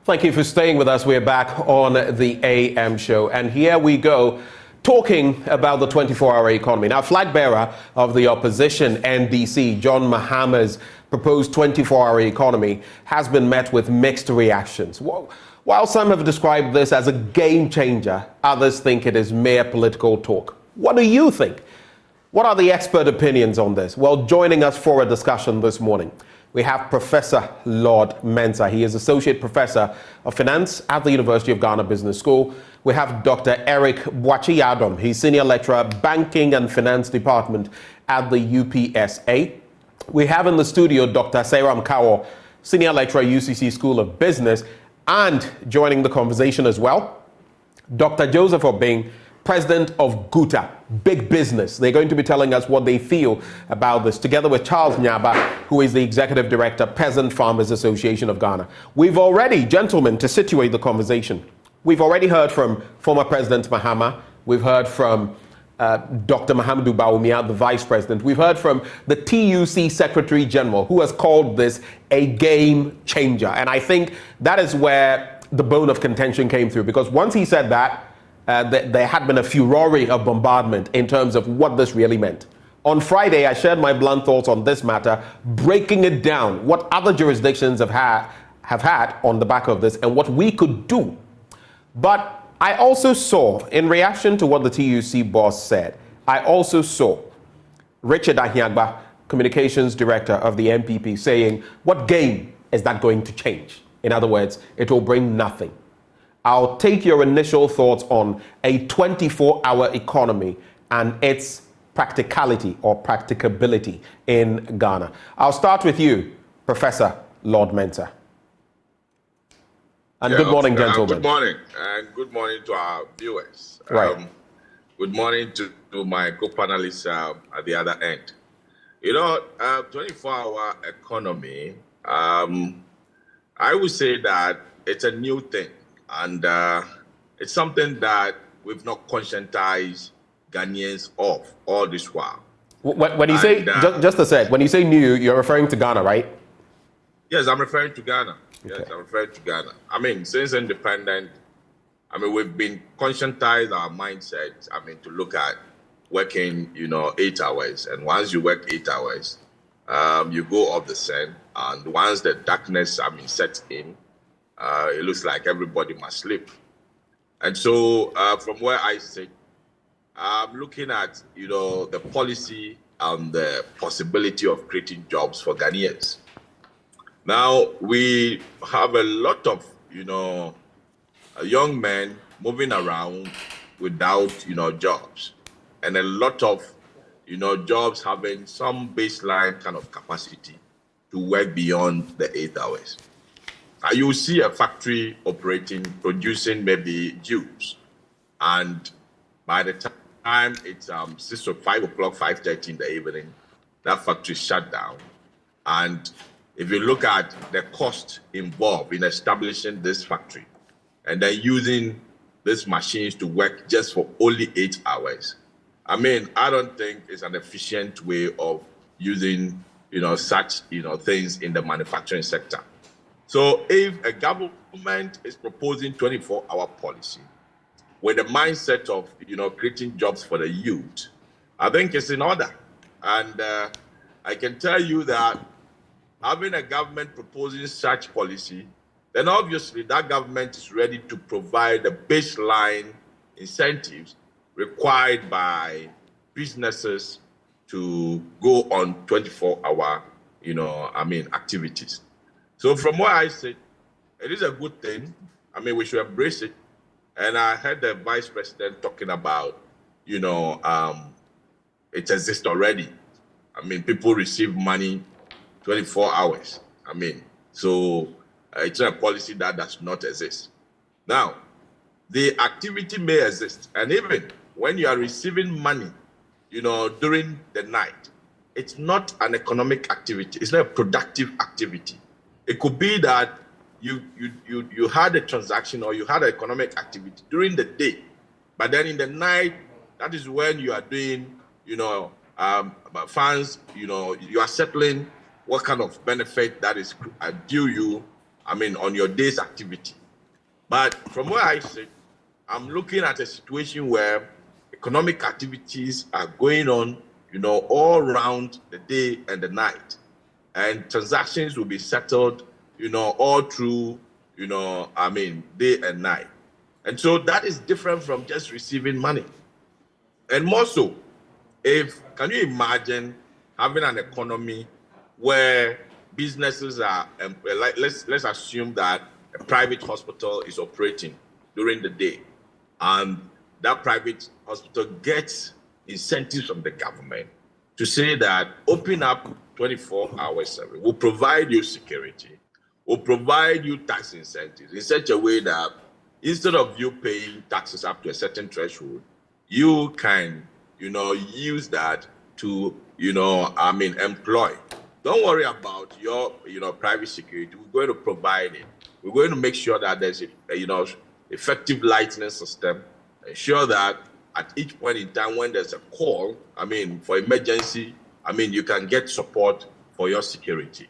Thank you for staying with us. We're back on the AM show. And here we go, talking about the 24-hour economy. Now, flag bearer of the opposition, NDC, John Mahama's proposed 24-hour economy has been met with mixed reactions. While some have described this as a game changer, others think it is mere political talk. What do you think? What are the expert opinions on this? Well, joining us for a discussion this morning, we have Professor Lord Mensah. He is Associate Professor of Finance at the University of Ghana Business School. We have Dr. Eric Boakye-Adom. He's Senior Lecturer, Banking and Finance Department at the UPSA. We have in the studio Dr. Seyram Kawo, Senior Lecturer, UCC School of Business. And joining the conversation as well, Dr. Joseph Obeng, President of GUTA, Big Business. They're going to be telling us what they feel about this, together with Charles Nyaba, who is the Executive Director, Peasant Farmers Association of Ghana. We've already, gentlemen, to situate the conversation, we've already heard from former President Mahama. We've heard from Dr. Mahamudu Bawumia, the Vice President. We've heard from the TUC Secretary General, who has called this a game changer. And I think that is where the bone of contention came through, because once he said that, there had been a furore of bombardment in terms of what this really meant. On Friday, I shared my blunt thoughts on this matter, breaking it down, what other jurisdictions have had on the back of this and what we could do. But I also saw, in reaction to what the TUC boss said, I also saw Richard Ahiagba, Communications Director of the MPP, saying, what game is that going to change? In other words, it will bring nothing. I'll take your initial thoughts on a 24-hour economy and its practicality or practicability in Ghana. I'll start with you, Professor Lord Mensah. And good morning, gentlemen. Good morning, and good morning to our viewers. Right. Good morning to my co-panelists at the other end. You know, 24-hour economy, I would say that it's a new thing. And it's something that we've not conscientized Ghanaians of all this while. When you say, just a sec, when you say new, you're referring to Ghana, right? Yes, I'm referring to Ghana. Okay. Yes, I'm referring to Ghana. I mean, since independent, I mean, we've been conscientized our mindset, I mean, to look at working, 8 hours. And once you work 8 hours, you go off the sun. And once the darkness, sets in, it looks like everybody must sleep. And so from where I sit, I'm looking at, the policy and the possibility of creating jobs for Ghanaians. Now, we have a lot of, young men moving around without, jobs. And a lot of, jobs having some baseline kind of capacity to work beyond the 8 hours. You will see a factory operating, producing maybe juice. And by the time it's 6 or 5 o'clock, 5:30 in the evening, that factory shut down. And if you look at the cost involved in establishing this factory and then using these machines to work just for only 8 hours, I mean, I don't think it's an efficient way of using, such, things in the manufacturing sector. So if a government is proposing 24-hour policy with the mindset of, creating jobs for the youth, I think it's in order. And I can tell you that having a government proposing such policy, then obviously that government is ready to provide the baseline incentives required by businesses to go on 24-hour, activities. So from what I said, it is a good thing. I mean, we should embrace it. And I heard the Vice President talking about, it exists already. I mean, people receive money 24 hours. I mean, so it's a policy that does not exist. Now, the activity may exist. And even when you are receiving money, during the night, it's not an economic activity. It's not a productive activity. It could be that you had a transaction or you had an economic activity during the day, but then in the night, that is when you are doing, funds, you are settling what kind of benefit that is due you on your day's activity. But from where I sit, I'm looking at a situation where economic activities are going on, all around the day and the night. And transactions will be settled, all through, day and night. And so that is different from just receiving money. And more so, can you imagine having an economy where businesses are, let's assume that a private hospital is operating during the day, and that private hospital gets incentives from the government to say that open up 24 hours service, we'll provide you security, we'll provide you tax incentives in such a way that instead of you paying taxes up to a certain threshold, you can, use that to, employ. Don't worry about your, private security. We're going to provide it. We're going to make sure that there's a, effective lighting system. Ensure that at each point in time when there's a call, for emergency, you can get support for your security.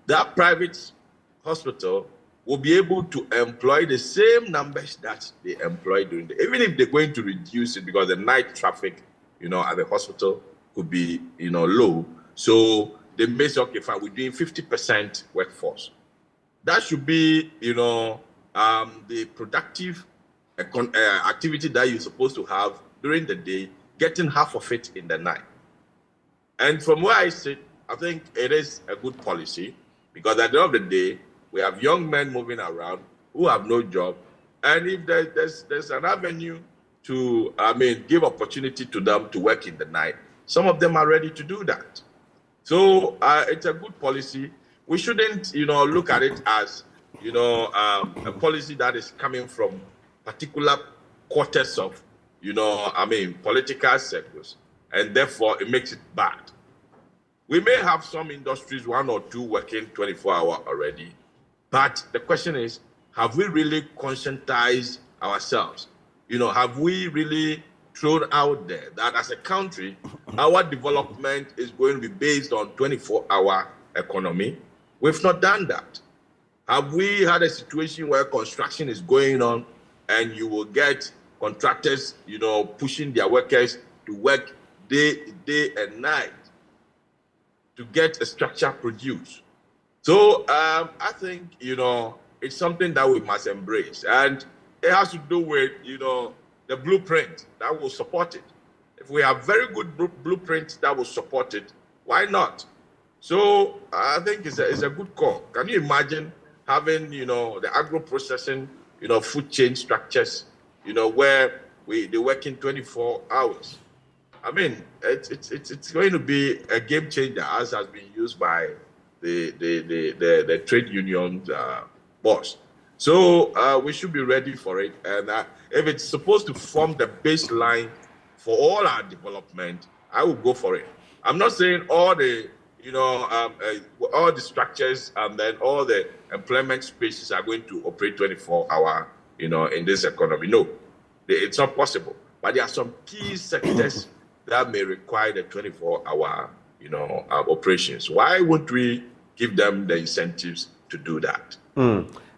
That private hospital will be able to employ the same numbers that they employ during the day, even if they're going to reduce it because the night traffic, at the hospital could be, low. So they may say, okay, fine, we're doing 50% workforce. That should be, the productive activity that you're supposed to have during the day, getting half of it in the night. And from where I sit, I think it is a good policy because at the end of the day, we have young men moving around who have no job. And if there's an avenue to, give opportunity to them to work in the night, some of them are ready to do that. So it's a good policy. We shouldn't, look at it as, a policy that is coming from particular quarters of, political circles, and therefore it makes it bad. We may have some industries, one or two working 24 hours already, but the question is, have we really conscientized ourselves? Have we really thrown out there that as a country, our development is going to be based on 24-hour economy? We've not done that. Have we had a situation where construction is going on and you will get contractors, pushing their workers to work day and night to get a structure produced? So I think, it's something that we must embrace. And it has to do with, the blueprint that will support it. If we have very good blueprint that will support it, why not? So I think it's a good call. Can you imagine having, the agro-processing, food chain structures, where they work in 24 hours? It's going to be a game changer, as has been used by the trade union boss. So we should be ready for it. And if it's supposed to form the baseline for all our development, I will go for it. I'm not saying all the, all the structures and then all the employment spaces are going to operate 24-hour, in this economy. No, it's not possible. But there are some key sectors that may require the 24-hour, operations. Why wouldn't we give them the incentives to do that?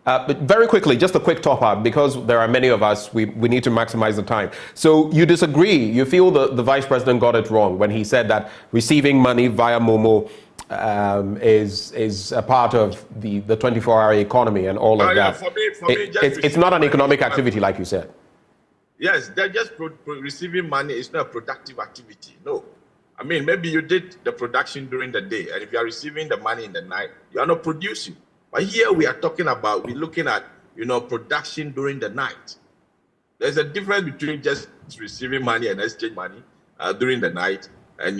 But very quickly, just a quick top-up, because there are many of us, we need to maximize the time. So you disagree, you feel the Vice President got it wrong when he said that receiving money via Momo is a part of the 24-hour economy and all of that. For me, it's not an economic activity, like you said. Yes, they're just receiving money. It's not a productive activity. No. Maybe you did the production during the day, and if you are receiving the money in the night, you are not producing. But here we are talking about, we're looking at, production during the night. There's a difference between just receiving money and exchange money during the night. And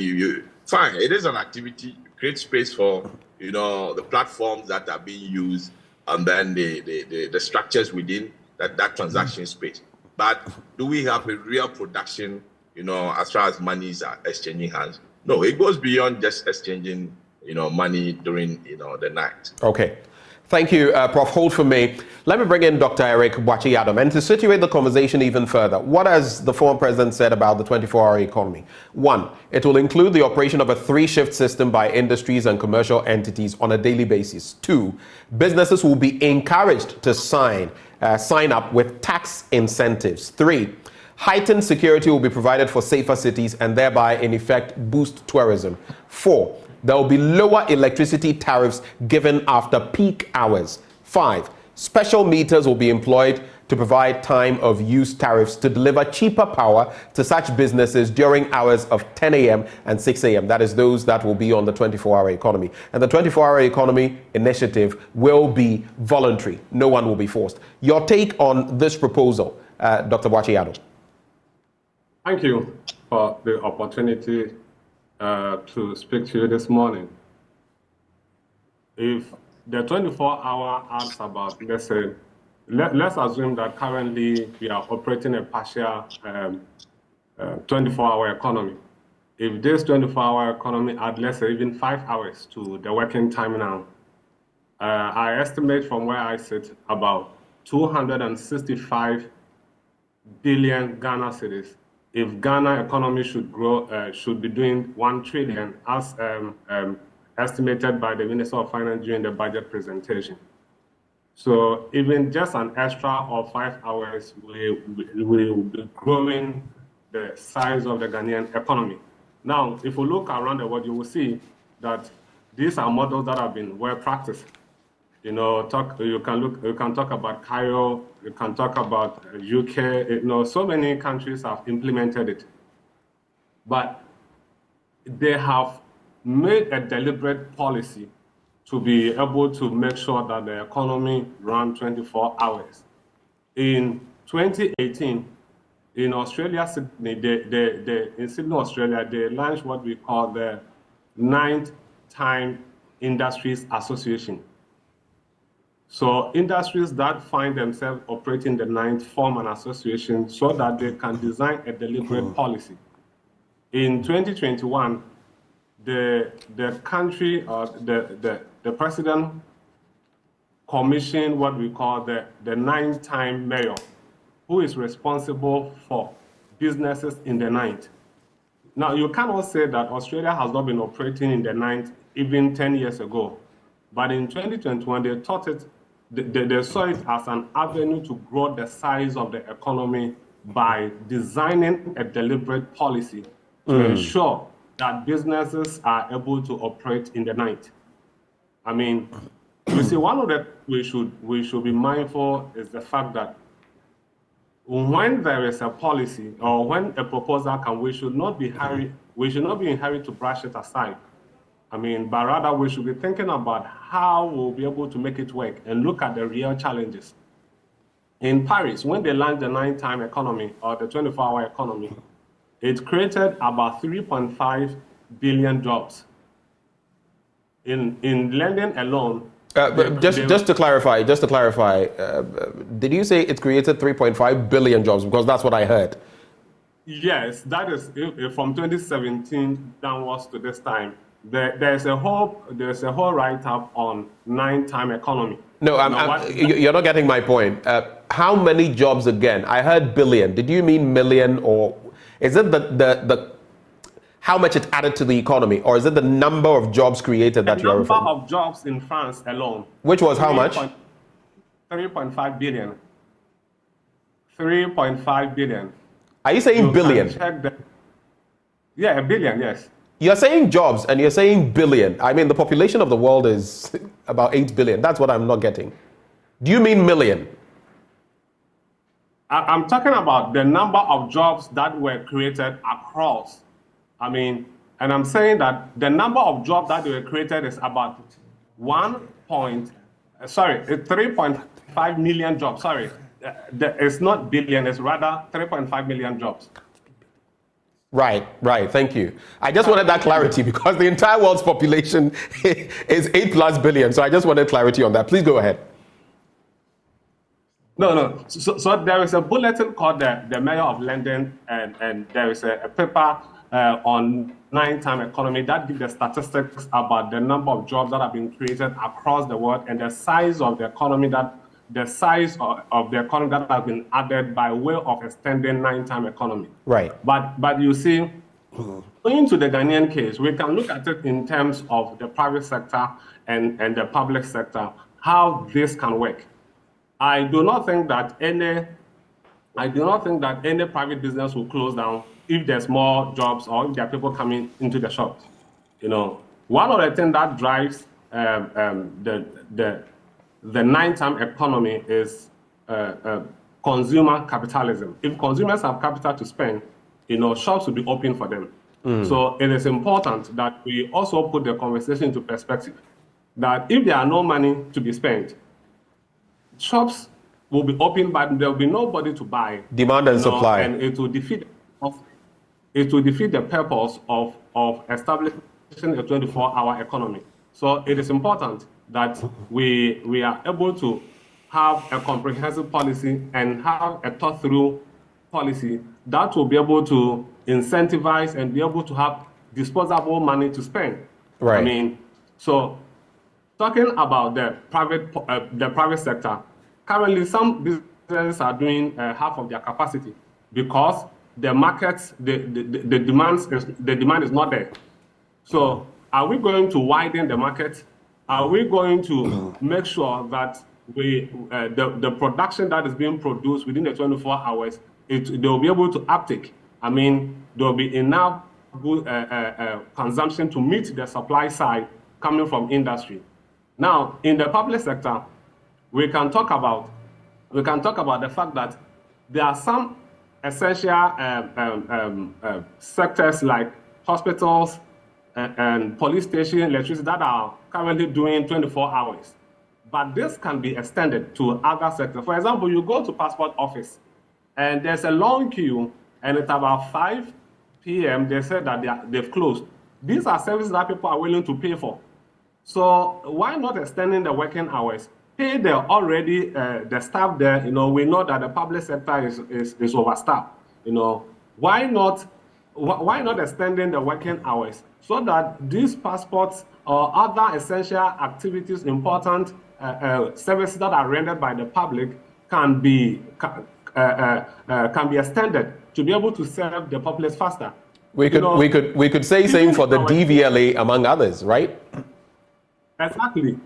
fine, it is an activity, create space for, the platforms that are being used, and then the structures within that transaction space. But do we have a real production, as far as monies are exchanging hands? No, it goes beyond just exchanging, money during, the night. Okay. Thank you, Prof. Hold for me. Let me bring in Dr. Eric Boakye-Adom. And to situate the conversation even further, what has the former president said about the 24-hour economy? One, it will include the operation of a 3-shift system by industries and commercial entities on a daily basis. Two, businesses will be encouraged to sign up with tax incentives. Three, heightened security will be provided for safer cities and thereby, in effect, boost tourism. Four, there will be lower electricity tariffs given after peak hours. 5, special meters will be employed to provide time of use tariffs to deliver cheaper power to such businesses during hours of 10 a.m. and 6 a.m. That is those that will be on the 24-hour economy. And the 24-hour economy initiative will be voluntary. No one will be forced. Your take on this proposal, Dr. Boakye-Adom? Thank you for the opportunity to speak to you this morning. If the 24-hour asks about, let's say, let's assume that currently we are operating a partial 24-hour economy. If this 24-hour economy add, let's say, even 5 hours to the working time now, I estimate from where I sit about 265 billion Ghana cedis. If Ghana economy should grow, should be doing 1 trillion as estimated by the Minister of Finance during the budget presentation. So even just an extra of 5 hours will be growing the size of the Ghanaian economy. Now, if we look around the world, you will see that these are models that have been well practiced. You know, you can talk about Cairo, you can talk about UK, so many countries have implemented it. But they have made a deliberate policy to be able to make sure that the economy runs 24 hours. In 2018, in Australia, Sydney, in Sydney, Australia, they launched what we call the 9th Time Industries Association. So industries that find themselves operating the 9th form an association so that they can design a deliberate policy. In 2021, the country, the president commissioned what we call the 9th time mayor, who is responsible for businesses in the 9th. Now, you cannot say that Australia has not been operating in the 9th even 10 years ago. But in 2021, they thought they saw it as an avenue to grow the size of the economy by designing a deliberate policy to ensure that businesses are able to operate in the 9th. I mean, you see, one of the we should be mindful is the fact that when there is a policy or when a proposal comes, we should not be in hurry to brush it aside. I mean, but rather we should be thinking about how we'll be able to make it work and look at the real challenges. In Paris, when they launched the 9th time economy or the 24-hour economy, it created about 3.5 billion jobs. In London alone. Just to clarify, did you say it created 3.5 billion jobs? Because that's what I heard. Yes, that is from 2017 downwards to this time. There's a whole write-up on 9th time economy. No, you're not getting my point. How many jobs again? I heard billion. Did you mean million, or is it the how much it added to the economy, or is it the number of jobs created that you're referring to? The number of jobs in France alone. Which was how much? 3.5 billion. 3.5 billion. Are you saying billion? Yeah, a billion, yes. You're saying jobs and you're saying billion. I mean, the population of the world is about 8 billion. That's what I'm not getting. Do you mean million? I'm talking about the number of jobs that were created across. I mean, and I'm saying that the number of jobs that were created is about 3.5 million jobs. Sorry, it's not billion, it's rather 3.5 million jobs. Right. Thank you. I just wanted that clarity because the entire world's population is 8+ billion. So I just wanted clarity on that. Please go ahead. No. So there is a bulletin called the Mayor of London, and there is a paper on 9-time economy that give the statistics about the number of jobs that have been created across the world and the size of the economy that has been added by way of extending 9-time economy. Right. But you see, going to the Ghanaian case, we can look at it in terms of the private sector and the public sector, how this can work. I do not think that any private business will close down if there's more jobs or if there are people coming into the shops. One of the things that drives the 9-time economy is consumer capitalism. If consumers have capital to spend, shops will be open for them. So it is important that we also put the conversation into perspective. That if there are no money to be spent, shops will be open, but there will be nobody to buy. Demand and supply. And it will defeat the purpose of establishing a 24-hour economy. So it is important that we are able to have a comprehensive policy and have a thought-through policy that will be able to incentivize and be able to have disposable money to spend. Right. So talking about the private sector, currently some businesses are doing half of their capacity because the markets, the demand is not there. So are we going to widen the market? Are we going to make sure that the production that is being produced within the 24 hours, they'll be able to uptake? There'll be enough good consumption to meet the supply side coming from industry. Now, in the public sector, we can talk about the fact that there are some essential sectors like hospitals and police stations, electricity that are currently doing 24 hours. But this can be extended to other sectors. For example, you go to passport office and there's a long queue and it's about 5 p.m. They said that they've closed. These are services that people are willing to pay for. So why not extending the working hours? Pay the staff there. We know that the public sector is overstaffed. Why not extending the working hours so that these passports or other essential activities, important services that are rendered by the public can be extended to be able to serve the populace faster. We could say same for the DVLA among others, right? Exactly.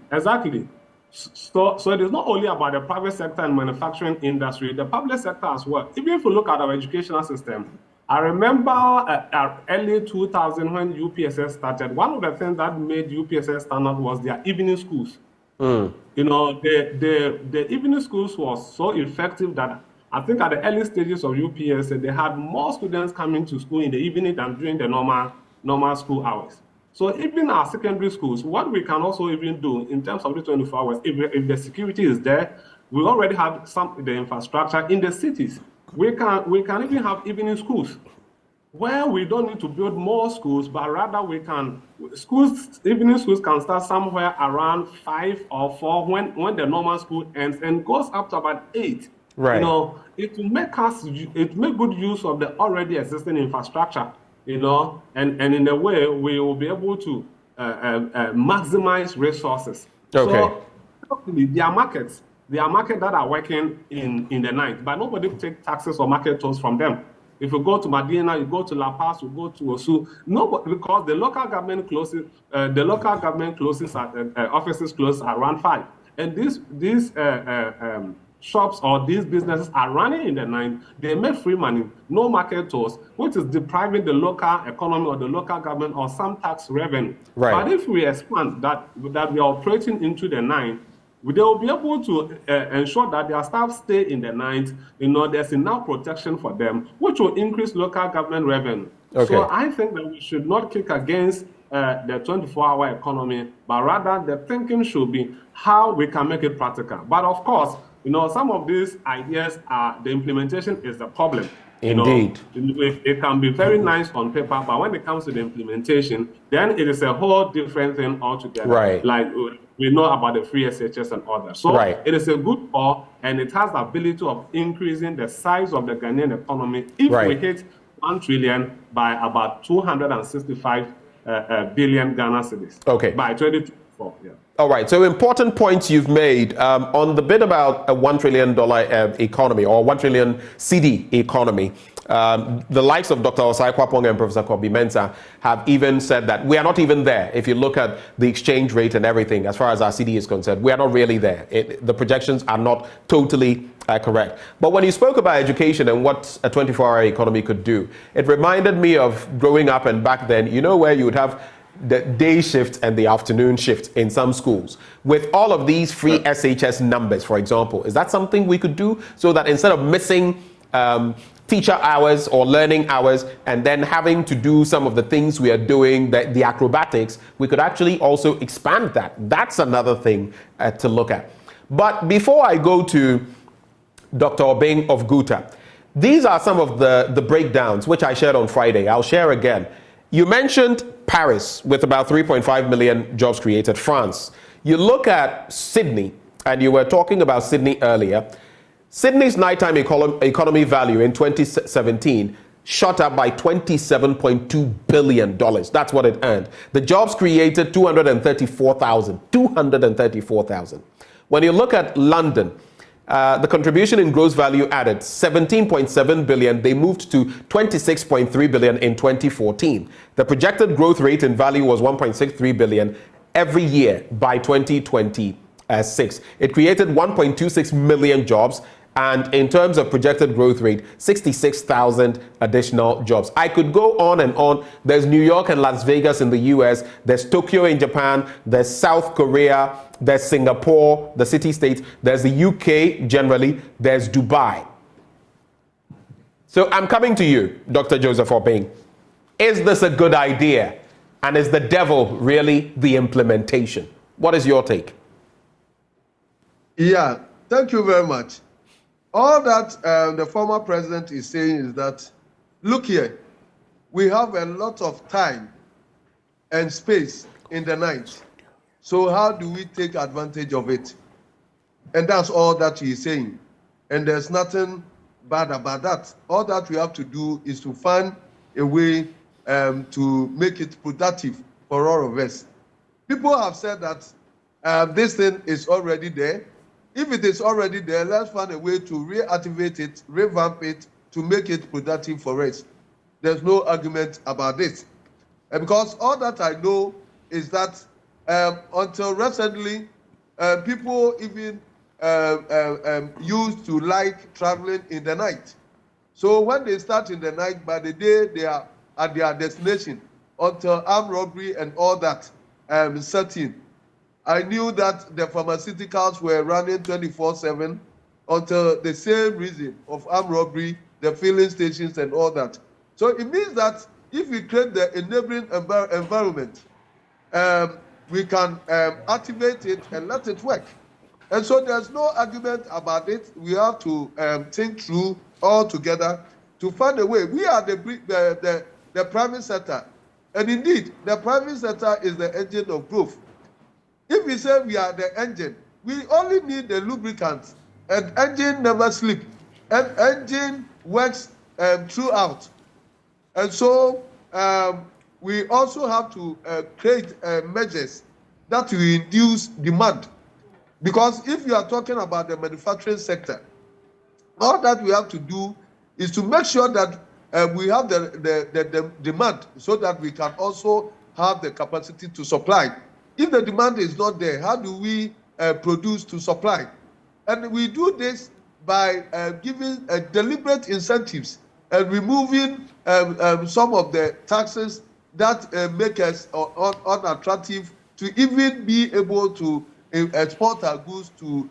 So it is not only about the private sector and manufacturing industry, the public sector as well. Even if you look at our educational system, I remember early 2000 when UPSS started, one of the things that made UPSS stand out was their evening schools. The evening schools was so effective that I think at the early stages of UPSS, they had more students coming to school in the evening than during the normal school hours. So even our secondary schools, what we can also even do in terms of the 24 hours, if the security is there, we already have the infrastructure in the cities. We can even have evening schools where we don't need to build more schools, but rather evening schools can start somewhere around 5 or 4 when the normal school ends and goes up to about 8. Right. It will make good use of the already existing infrastructure. And in a way, we will be able to maximize resources. Okay. So, there are markets that are working in the night, but nobody takes taxes or market tolls from them. If you go to Medina, you go to La Paz, you go to Osu, because the local government closes offices close around 5, and these shops or these businesses are running in the night. They make free money, no market tolls, which is depriving the local economy or the local government or some tax revenue. Right. But if we expand that we are operating into the night, they will be able to ensure that their staff stay in the night. There's enough protection for them, which will increase local government revenue. Okay. So I think that we should not kick against the 24-hour economy, but rather the thinking should be how we can make it practical. But of course, some of these ideas the implementation is the problem. Indeed. It can be very nice on paper, but when it comes to the implementation, then it is a whole different thing altogether. Right. Like we know about the free SHS and others. So right. It is a good call, and it has the ability of increasing the size of the Ghanaian economy if right. we hit 1 trillion by about 265 billion Ghana cedis. Okay. By 2024. Yeah. All right, so important points you've made on the bit about a $1 trillion economy or 1 trillion CD economy. The likes of Dr. Osai Kwapong and Professor Kobi Mensah have even said that we are not even there. If you look at the exchange rate and everything, as far as our CD is concerned, we are not really there. The projections are not totally correct. But when you spoke about education and what a 24-hour economy could do, it reminded me of growing up and back then, you know, where you would have the day shift and the afternoon shift in some schools. With all of these free SHS numbers, for example, is that something we could do so that instead of missing teacher hours or learning hours and then having to do some of the things we are doing, the acrobatics, we could actually also expand that? That's another thing to look at. But before I go to Dr. Obeng of Guta, these are some of the breakdowns which I shared on Friday. I'll share again. You mentioned Paris with about 3.5 million jobs created, France. You look at Sydney, and you were talking about Sydney earlier. Sydney's nighttime economy value in 2017 shot up by $27.2 billion. That's what it earned. The jobs created 234,000. 234,000. When you look at London, the contribution in gross value added 17.7 billion. They moved to 26.3 billion in 2014. The projected growth rate in value was 1.63 billion every year by 2026. It created 1.26 million jobs. And in terms of projected growth rate, 66,000 additional jobs. I could go on and on. There's New York and Las Vegas in the US. There's Tokyo in Japan. There's South Korea. There's Singapore, the city-states. There's the UK generally. There's Dubai. So I'm coming to you, Dr. Joseph Obeng. Is this a good idea? And is the devil really the implementation? What is your take? Yeah, thank you very much. All that the former president is saying is that, look here, we have a lot of time and space in the night. So how do we take advantage of it? And that's all that he's saying. And there's nothing bad about that. All that we have to do is to find a way to make it productive for all of us. People have said that this thing is already there. If it is already there, let's find a way to reactivate it, revamp it, to make it productive for us. There's no argument about this. And because all that I know is that until recently, people even used to like traveling in the night. So when they start in the night, by the day they are at their destination, until armed robbery and all that set in. I knew that the pharmaceuticals were running 24/7 until the same reason of armed robbery, the filling stations and all that. So it means that if we create the enabling environment, we can activate it and let it work. And so there's no argument about it. We have to think through all together to find a way. We are the private sector. And indeed, the private sector is the engine of growth. If we say we are the engine, we only need the lubricants. And engine never sleeps. And engine works throughout. And so we also have to create measures that will induce demand. Because if you are talking about the manufacturing sector, all that we have to do is to make sure that we have the demand so that we can also have the capacity to supply. If the demand is not there, how do we produce to supply? And we do this by giving deliberate incentives and removing some of the taxes that make us unattractive to even be able to export our goods to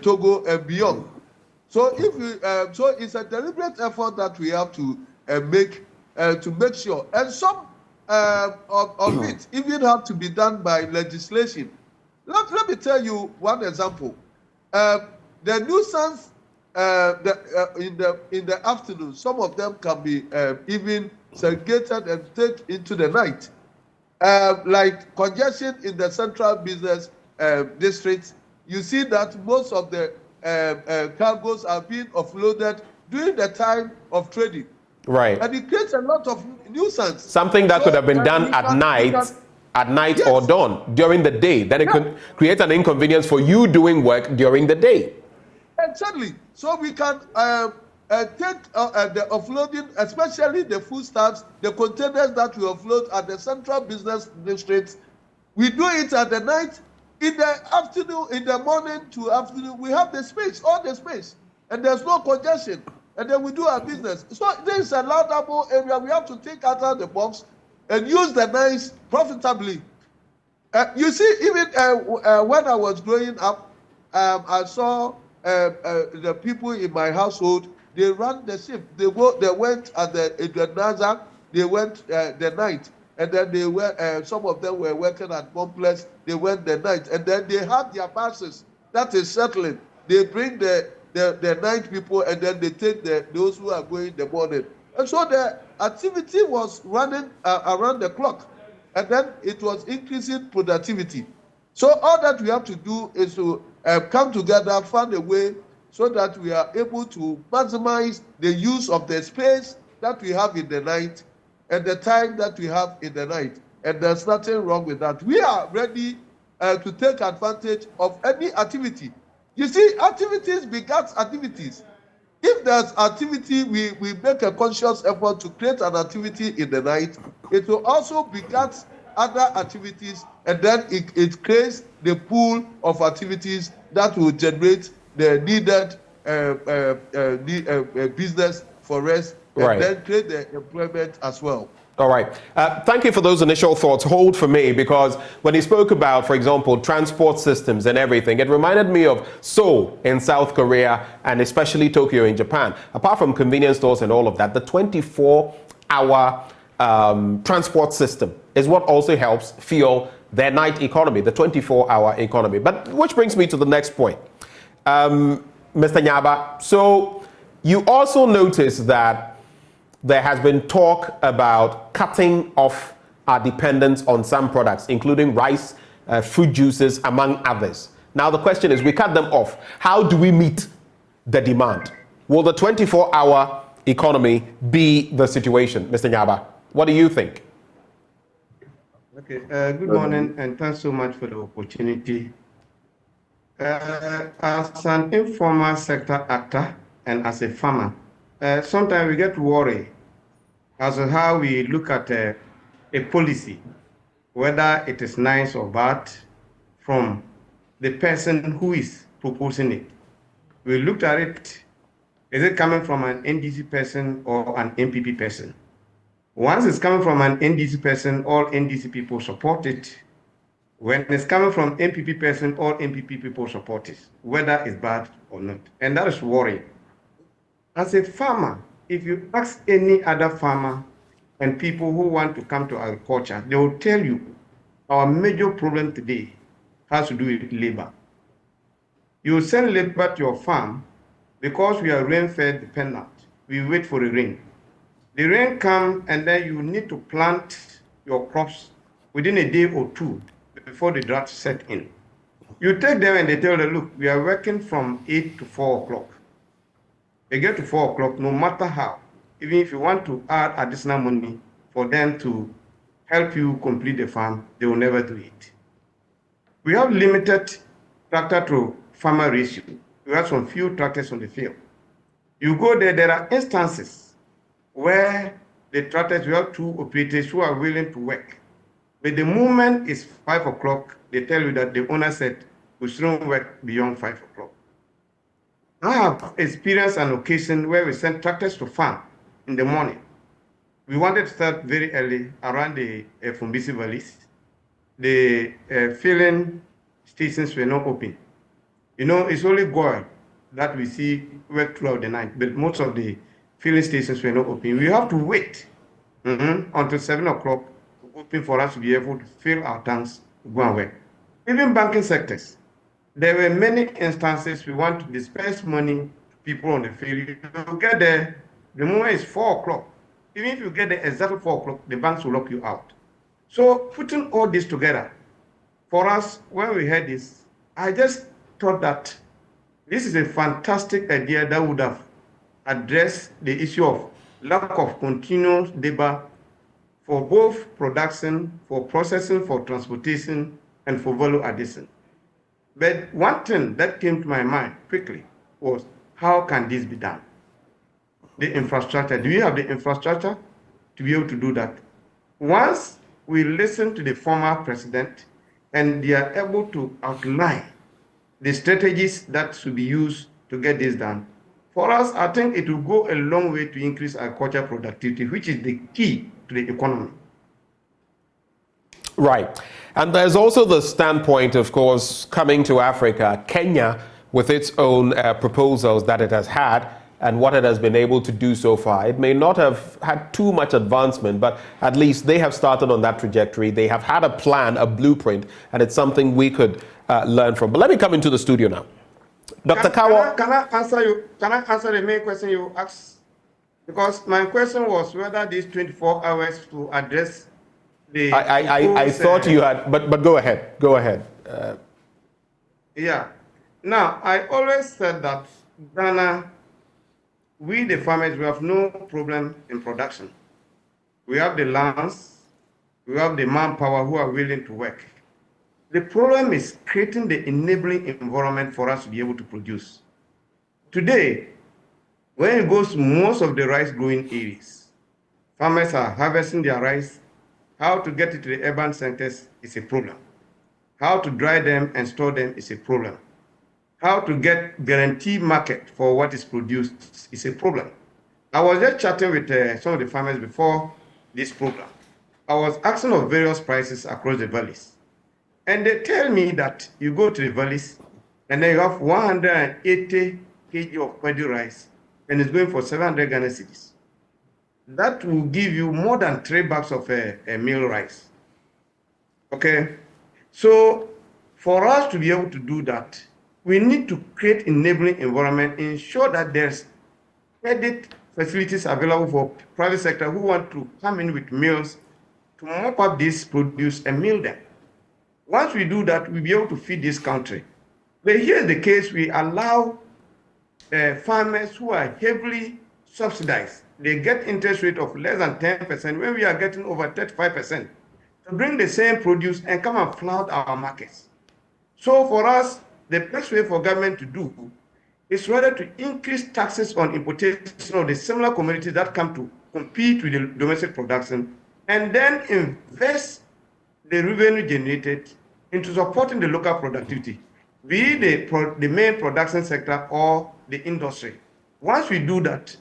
Togo and beyond. So so it's a deliberate effort that we have to make sure. And some of it even have to be done by legislation. Let me tell you one example. The nuisance in the afternoon, some of them can be even segregated and take into the night. Like congestion in the central business districts, you see that most of the cargoes are being offloaded during the time of trading. Right. And it creates a lot of nuisance. Something that could have been done at night yes. or dawn, during the day. Then it could create an inconvenience for you doing work during the day. Exactly. So we can take the offloading, especially the foodstuffs, the containers that we offload at the central business districts. We do it at the night, in the afternoon, in the morning to afternoon. We have the space, all the space, and there's no congestion. And then we do our business. So this is a laudable area. We have to take out of the box and use the nights profitably. You see, even when I was growing up, I saw the people in my household. They ran the shift. They went at the Naza. They went the night, and then they were. Some of them were working at Complex. They went the night, and then they have their passes. That is settling. They bring the night people, and then they take those who are going the morning. And so the activity was running around the clock, and then it was increasing productivity. So all that we have to do is to come together, find a way so that we are able to maximize the use of the space that we have in the night and the time that we have in the night. And there's nothing wrong with that. We are ready to take advantage of any activity. You see, activities beget activities. If there's activity, we make a conscious effort to create an activity in the night. It will also beget other activities, and then it creates the pool of activities that will generate the needed business for us, and then create the employment as well. All right. Thank you for those initial thoughts. Hold for me, because when he spoke about, for example, transport systems and everything, it reminded me of Seoul in South Korea and especially Tokyo in Japan. Apart from convenience stores and all of that, the 24-hour transport system is what also helps fuel their night economy, the 24-hour economy. But which brings me to the next point. Mr. Nyaba, so you also notice that there has been talk about cutting off our dependence on some products, including rice, fruit juices, among others. Now the question is, we cut them off. How do we meet the demand? Will the 24-hour economy be the situation? Mr. Nyaba, what do you think? Okay, good morning, and thanks so much for the opportunity. As an informal sector actor and as a farmer, sometimes we get worried as to how we look at a policy, whether it is nice or bad, from the person who is proposing it. We looked at it, is it coming from an NDC person or an MPP person? Once it's coming from an NDC person, all NDC people support it. When it's coming from MPP person, all MPP people support it, whether it's bad or not. And that is worrying. As a farmer, if you ask any other farmer and people who want to come to agriculture, they will tell you our major problem today has to do with labor. You send labor to your farm because we are rain-fed dependent. We wait for the rain. The rain comes, and then you need to plant your crops within a day or two before the drought set in. You take them and they tell them, look, we are working from 8 to 4 o'clock. They get to 4 o'clock, no matter how, even if you want to add additional money for them to help you complete the farm, they will never do it. We have limited tractor to farmer ratio. We have some few tractors on the field. You go there, there are instances where the tractors, we have 2 operators who are willing to work. But the moment it's 5 o'clock, they tell you that the owner said we shouldn't work beyond 5 o'clock. I have experienced an occasion where we sent tractors to farm in the morning. We wanted to start very early around the Fumbisi valleys. The filling stations were not open. You know, it's only gold that we see work throughout the night, but most of the filling stations were not open. We have to wait until 7 o'clock to open for us to be able to fill our tanks to go and work. Even banking sectors, there were many instances we want to disperse money to people on the field. You get there, the moment is 4 o'clock. Even if you get there exactly 4 o'clock, the banks will lock you out. So putting all this together, for us, when we heard this, I just thought that this is a fantastic idea that would have addressed the issue of lack of continuous labor for both production, for processing, for transportation, and for value addition. But one thing that came to my mind quickly was, how can this be done? The infrastructure. Do you have the infrastructure to be able to do that? Once we listen to the former president and they are able to outline the strategies that should be used to get this done, for us, I think it will go a long way to increase agricultural productivity, which is the key to the economy. Right. And there's also the standpoint, of course, coming to Africa, Kenya, with its own proposals that it has had and what it has been able to do so far. It may not have had too much advancement, but at least they have started on that trajectory. They have had a plan, a blueprint, and it's something we could learn from. But let me come into the studio now. Dr. Kawo. Can I answer you? Can I answer the main question you asked? Because my question was whether these 24 hours to address the... I thought you had, but go ahead. Go ahead. Yeah. Now, I always said that Ghana, we the farmers, we have no problem in production. We have the lands, we have the manpower who are willing to work. The problem is creating the enabling environment for us to be able to produce. Today, when it goes to most of the rice growing areas, farmers are harvesting their rice. How to get it to the urban centers is a problem. How to dry them and store them is a problem. How to get guaranteed market for what is produced is a problem. I was just chatting with some of the farmers before this program. I was asking of various prices across the valleys. And they tell me that you go to the valleys and then you have 180 kg of paddy rice and it's going for 700 Ghana cedis. That will give you more than 3 bags of a meal rice. Okay? So for us to be able to do that, we need to create enabling environment, ensure that there's credit facilities available for private sector who want to come in with meals to mop up this produce and mill them. Once we do that, we'll be able to feed this country. But here's the case, we allow farmers who are heavily subsidized. They get interest rate of less than 10% when we are getting over 35% to bring the same produce and come and flout our markets. So for us, the best way for government to do is rather to increase taxes on importation of the similar commodities that come to compete with the domestic production and then invest the revenue generated into supporting the local productivity, be the main production sector or the industry. Once we do that,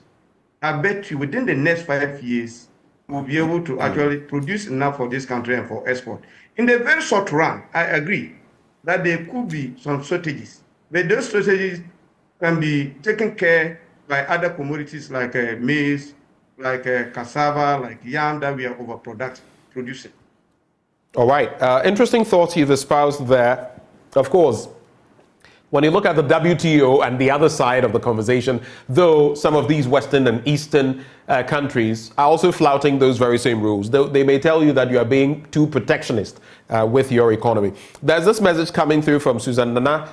I bet you within the next 5 years, we'll be able to actually produce enough for this country and for export. In the very short run, I agree that there could be some shortages, but those shortages can be taken care by other commodities like maize, like cassava, like yam that we are producing. All right. Interesting thoughts you've espoused there. Of course, when you look at the WTO and the other side of the conversation, though some of these Western and Eastern countries are also flouting those very same rules, though they may tell you that you are being too protectionist with your economy. There's this message coming through from Susanna Na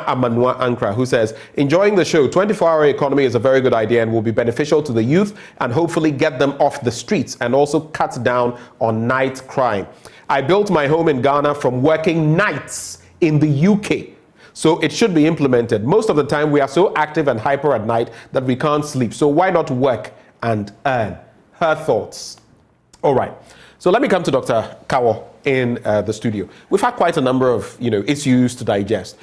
Amanua Ankra, who says, enjoying the show, 24-hour economy is a very good idea and will be beneficial to the youth and hopefully get them off the streets and also cut down on night crime. I built my home in Ghana from working nights in the UK. So it should be implemented. Most of the time we are so active and hyper at night that we can't sleep. So why not work and earn? Her thoughts. All right. So let me come to Dr. Kawo in the studio. We've had quite a number of issues to digest.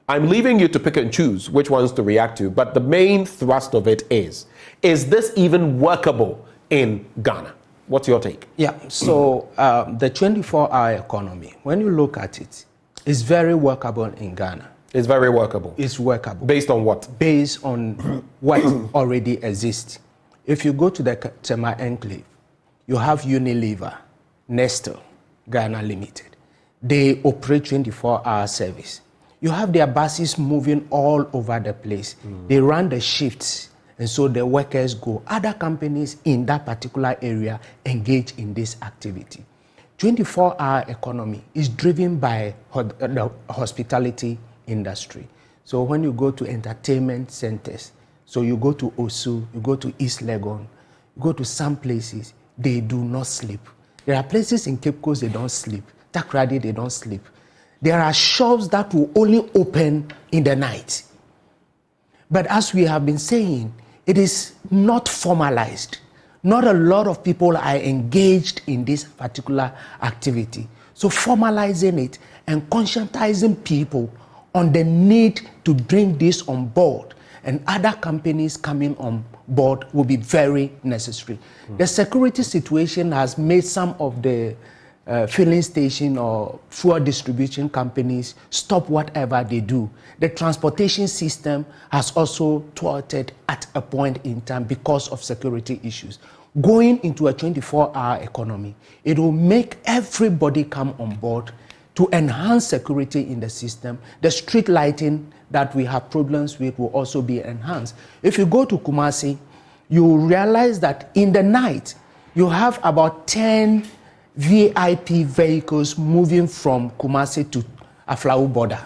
I'm leaving you to pick and choose which ones to react to, but the main thrust of it is this even workable in Ghana? What's your take? Yeah, so the 24-hour economy, when you look at it, it's very workable in Ghana. It's very workable. It's workable. Based on what? Based on what already exists. If you go to the Tema Enclave, you have Unilever, Nestle, Ghana Limited. They operate 24-hour service. You have their buses moving all over the place. They run the shifts, and so the workers go. Other companies in that particular area engage in this activity. 24-hour economy is driven by the hospitality industry. So when you go to entertainment centers, so you go to Osu, you go to East Legon, go to some places, they do not sleep. There are places in Cape Coast they don't sleep. Takrady, they don't sleep. There are shops that will only open in the night. But as we have been saying, it is not formalized. Not a lot of people are engaged in this particular activity. So formalizing it and conscientizing people on the need to bring this on board and other companies coming on board will be very necessary. The security situation has made some of the filling station or fuel distribution companies stop whatever they do. The transportation system has also thwarted at a point in time because of security issues. Going into a 24-hour economy, it will make everybody come on board to enhance security in the system. The street lighting that we have problems with will also be enhanced. If you go to Kumasi, you will realize that in the night, you have about 10 VIP vehicles moving from Kumasi to Aflau border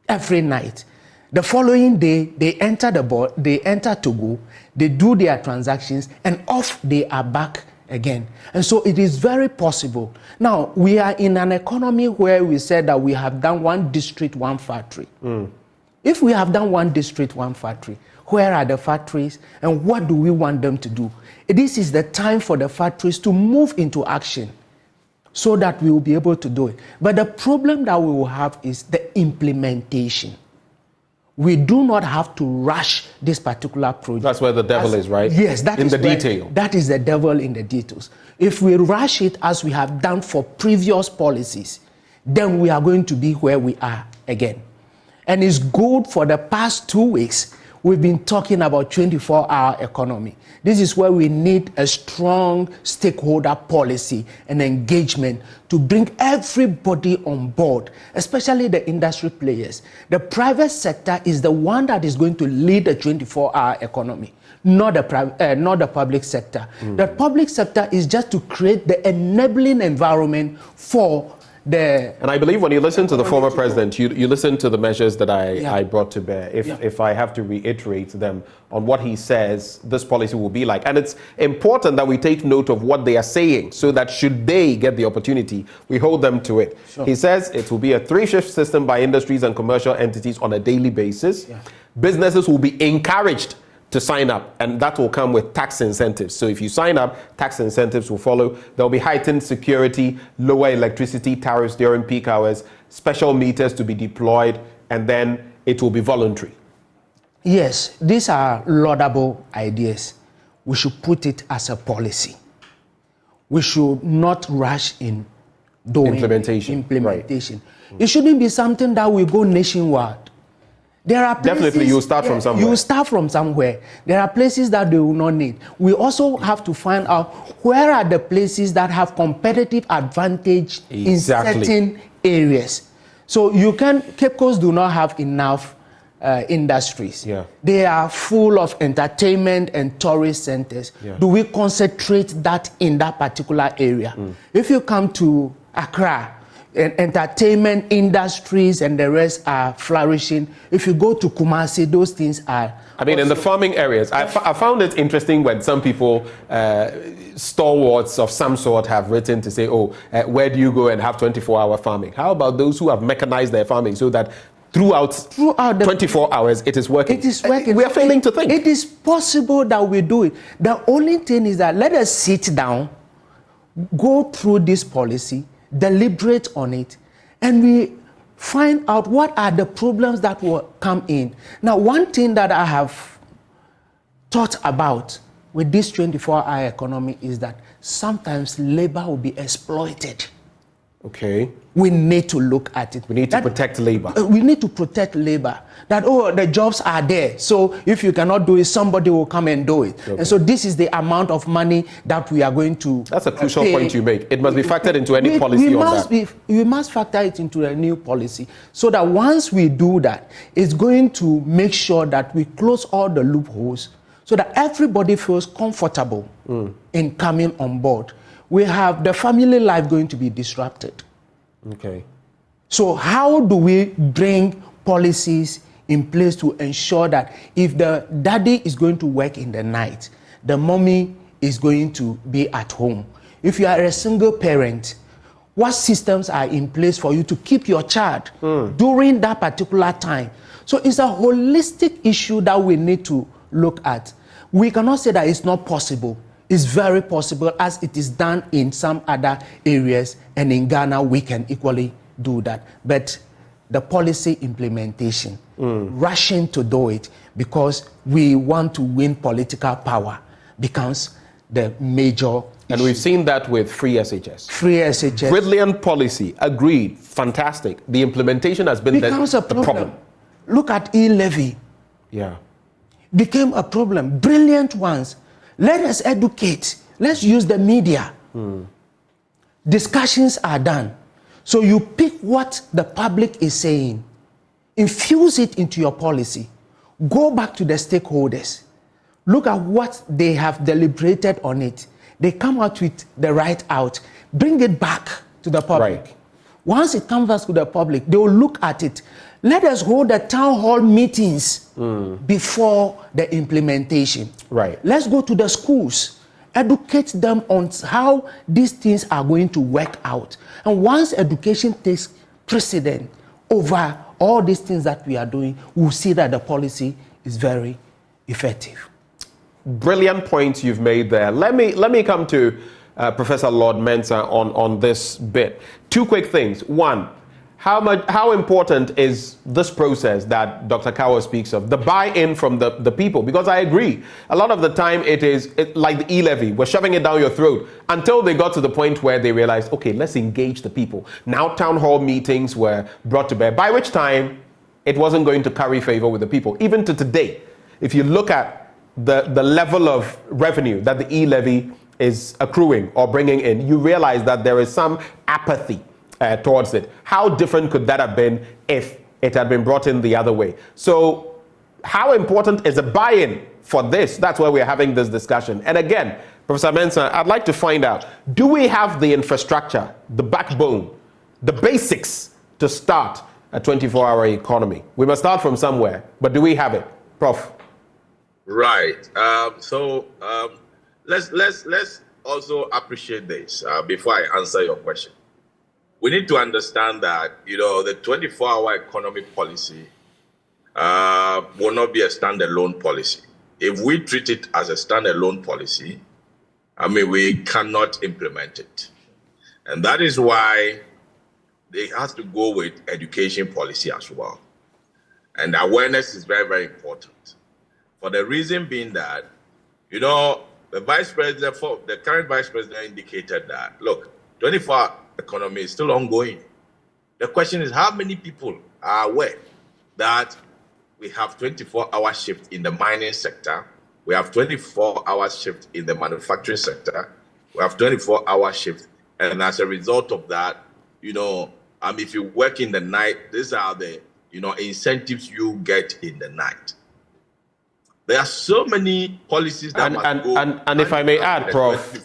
every night. The following day, they enter they enter Togo, they do their transactions, and off they are back again. And so it is very possible. Now, we are in an economy where we said that we have done one district, one factory. If we have done one district, one factory, where are the factories and what do we want them to do? This is the time for the factories to move into action so that we will be able to do it. But the problem that we will have is the implementation. We do not have to rush this particular project. That's where the devil is, right? Yes, that in is the detail. That is the devil in the details. If we rush it as we have done for previous policies, then we are going to be where we are again. And it's good for the past 2 weeks, we've been talking about 24-hour economy. This is where we need a strong stakeholder policy and engagement to bring everybody on board, especially the industry players. The private sector is the one that is going to lead the 24-hour economy, not the public sector. The public sector is just to create the enabling environment for and I believe when you listen to the former president, you listen to the measures that I brought to bear. If I have to reiterate them on what he says, this policy will be like. And it's important that we take note of what they are saying so that should they get the opportunity, we hold them to it. Sure. He says it will be a 3-shift system by industries and commercial entities on a daily basis. Businesses will be encouraged to sign up, and that will come with tax incentives. So if you sign up, tax incentives will follow. There'll be heightened security, lower electricity tariffs during peak hours, special meters to be deployed, and then it will be voluntary. Yes, these are laudable ideas. We should put it as a policy. We should not rush in doing implementation. Right. It shouldn't be something that will go nationwide. There are places, definitely you start from somewhere. You start from somewhere. There are places that they will not need. We also have to find out where are the places that have competitive advantage in certain areas. So Cape Coast do not have enough industries. They are full of entertainment and tourist centers. Do we concentrate that in that particular area? If you come to Accra, entertainment industries and the rest are flourishing. If you go to Kumasi, those things are. I mean, in the farming areas, I found it interesting when some people, stalwarts of some sort, have written to say, where do you go and have 24-hour farming? How about those who have mechanized their farming so that throughout the 24 hours it is working? It is working. We are failing to think. It is possible that we do it. The only thing is that let us sit down, go through this policy, deliberate on it, and we find out what are the problems that will come in. Now, one thing that I have thought about with this 24-hour economy is that sometimes labor will be exploited. Okay. We need to look at it. We need to protect labor. We need to protect labor. That, the jobs are there. So if you cannot do it, somebody will come and do it. Okay. And so this is the amount of money that we are going to That's a crucial point you make. It must be factored into any policy on that. We must factor it into a new policy so that once we do that, it's going to make sure that we close all the loopholes so that everybody feels comfortable in coming on board. We have the family life going to be disrupted. Okay. So how do we bring policies in place to ensure that if the daddy is going to work in the night, the mommy is going to be at home? If you are a single parent, what systems are in place for you to keep your child during that particular time? So it's a holistic issue that we need to look at. We cannot say that it's not possible. It's very possible, as it is done in some other areas, and in Ghana we can equally do that. But the policy implementation, rushing to do it because we want to win political power, becomes the major and we've seen that with free SHS. Free SHS. Brilliant policy, agreed, fantastic. The implementation has been the problem. Look at e-levy. Yeah. Became a problem. Brilliant ones. Let us educate. Let's use the media. Discussions are done. So you pick what the public is saying, infuse it into your policy, go back to the stakeholders, look at what they have deliberated on it. They come out with the right out, bring it back to the public. Right. Once it comes back to the public, they will look at it. Let us hold the town hall meetings before the implementation. Right. Let's go to the schools, educate them on how these things are going to work out. And once education takes precedent over all these things that we are doing, we'll see that the policy is very effective. Brilliant points you've made there. Let me come to Professor Lord Mensah on this bit. Two quick things. One, how important is this process that Dr. Kawo speaks of, the buy-in from the people? Because I agree, a lot of the time it's like the e-levy, we're shoving it down your throat until they got to the point where they realized, okay, let's engage the people. Now town hall meetings were brought to bear, by which time it wasn't going to carry favor with the people. Even to today, if you look at the level of revenue that the e-levy is accruing or bringing in, you realize that there is some apathy towards it. How different could that have been if it had been brought in the other way? So how important is a buy-in for this? That's why we're having this discussion. And again, Professor Mensah, I'd like to find out, do we have the infrastructure, the backbone, the basics to start a 24-hour economy? We must start from somewhere, but do we have it? Prof? Right. Let's also appreciate this before I answer your question. We need to understand that, the 24-hour economy policy will not be a standalone policy. If we treat it as a standalone policy, we cannot implement it. And that is why it has to go with education policy as well. And awareness is very, very important. For the reason being that, the current vice president indicated that, look, 24-hour economy is still ongoing. The question is, how many people are aware that we have 24-hour shift in the mining sector, we have 24-hour shift in the manufacturing sector, we have 24-hour shift, and as a result of that, if you work in the night, these are the incentives you get in the night. There are so many policies that and if I may add, Prof,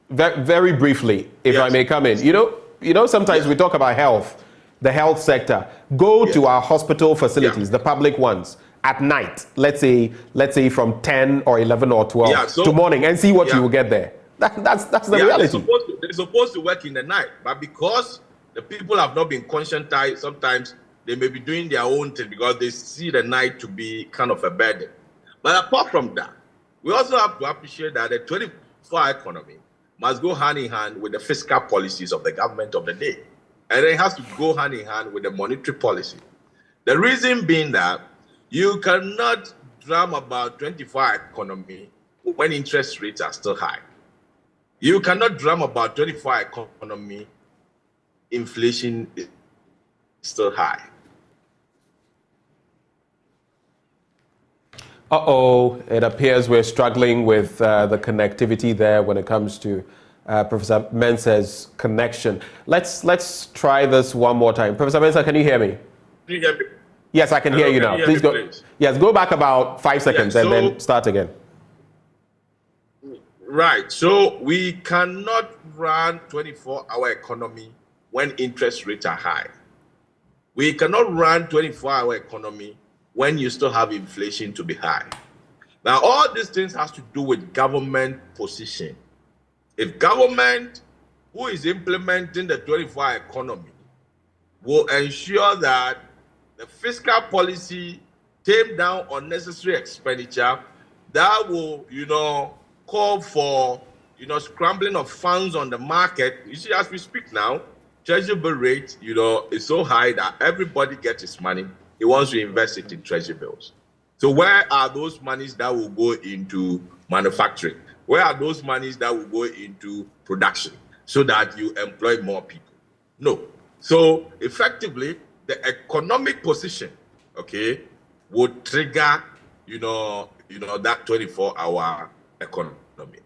very briefly, if I may come in, sometimes we talk about health, the health sector. Go to our hospital facilities, the public ones, at night. Let's say from 10 or 11 or 12 to morning, and see what you will get there. That's the reality. They're supposed to work in the night, but because the people have not been conscientized, sometimes they may be doing their own thing because they see the night to be kind of a burden. But apart from that, we also have to appreciate that the 24-hour economy must go hand in hand with the fiscal policies of the government of the day. And it has to go hand in hand with the monetary policy. The reason being that you cannot drum about 24-hour economy when interest rates are still high. You cannot drum about 24-hour economy, inflation is still high. It appears we're struggling with the connectivity there when it comes to Professor Mensah's connection. Let's try this one more time. Professor Mensah, can you hear me? Can you hear me? Yes, I can hear you now. Please go. Please? Yes, go back about 5 seconds and then start again. Right. So we cannot run 24-hour economy when interest rates are high. We cannot run 24-hour economy when you still have inflation to be high. Now, all these things has to do with government position. If government who is implementing the 24-hour economy will ensure that the fiscal policy tame down unnecessary expenditure, that will, call for, scrambling of funds on the market. You see, as we speak now, treasury bill rate, is so high that everybody gets his money. He wants to invest it in treasury bills. So where are those monies that will go into manufacturing? Where are those monies that will go into production so that you employ more people? No. So effectively, the economic position, okay, would trigger, that 24-hour economy.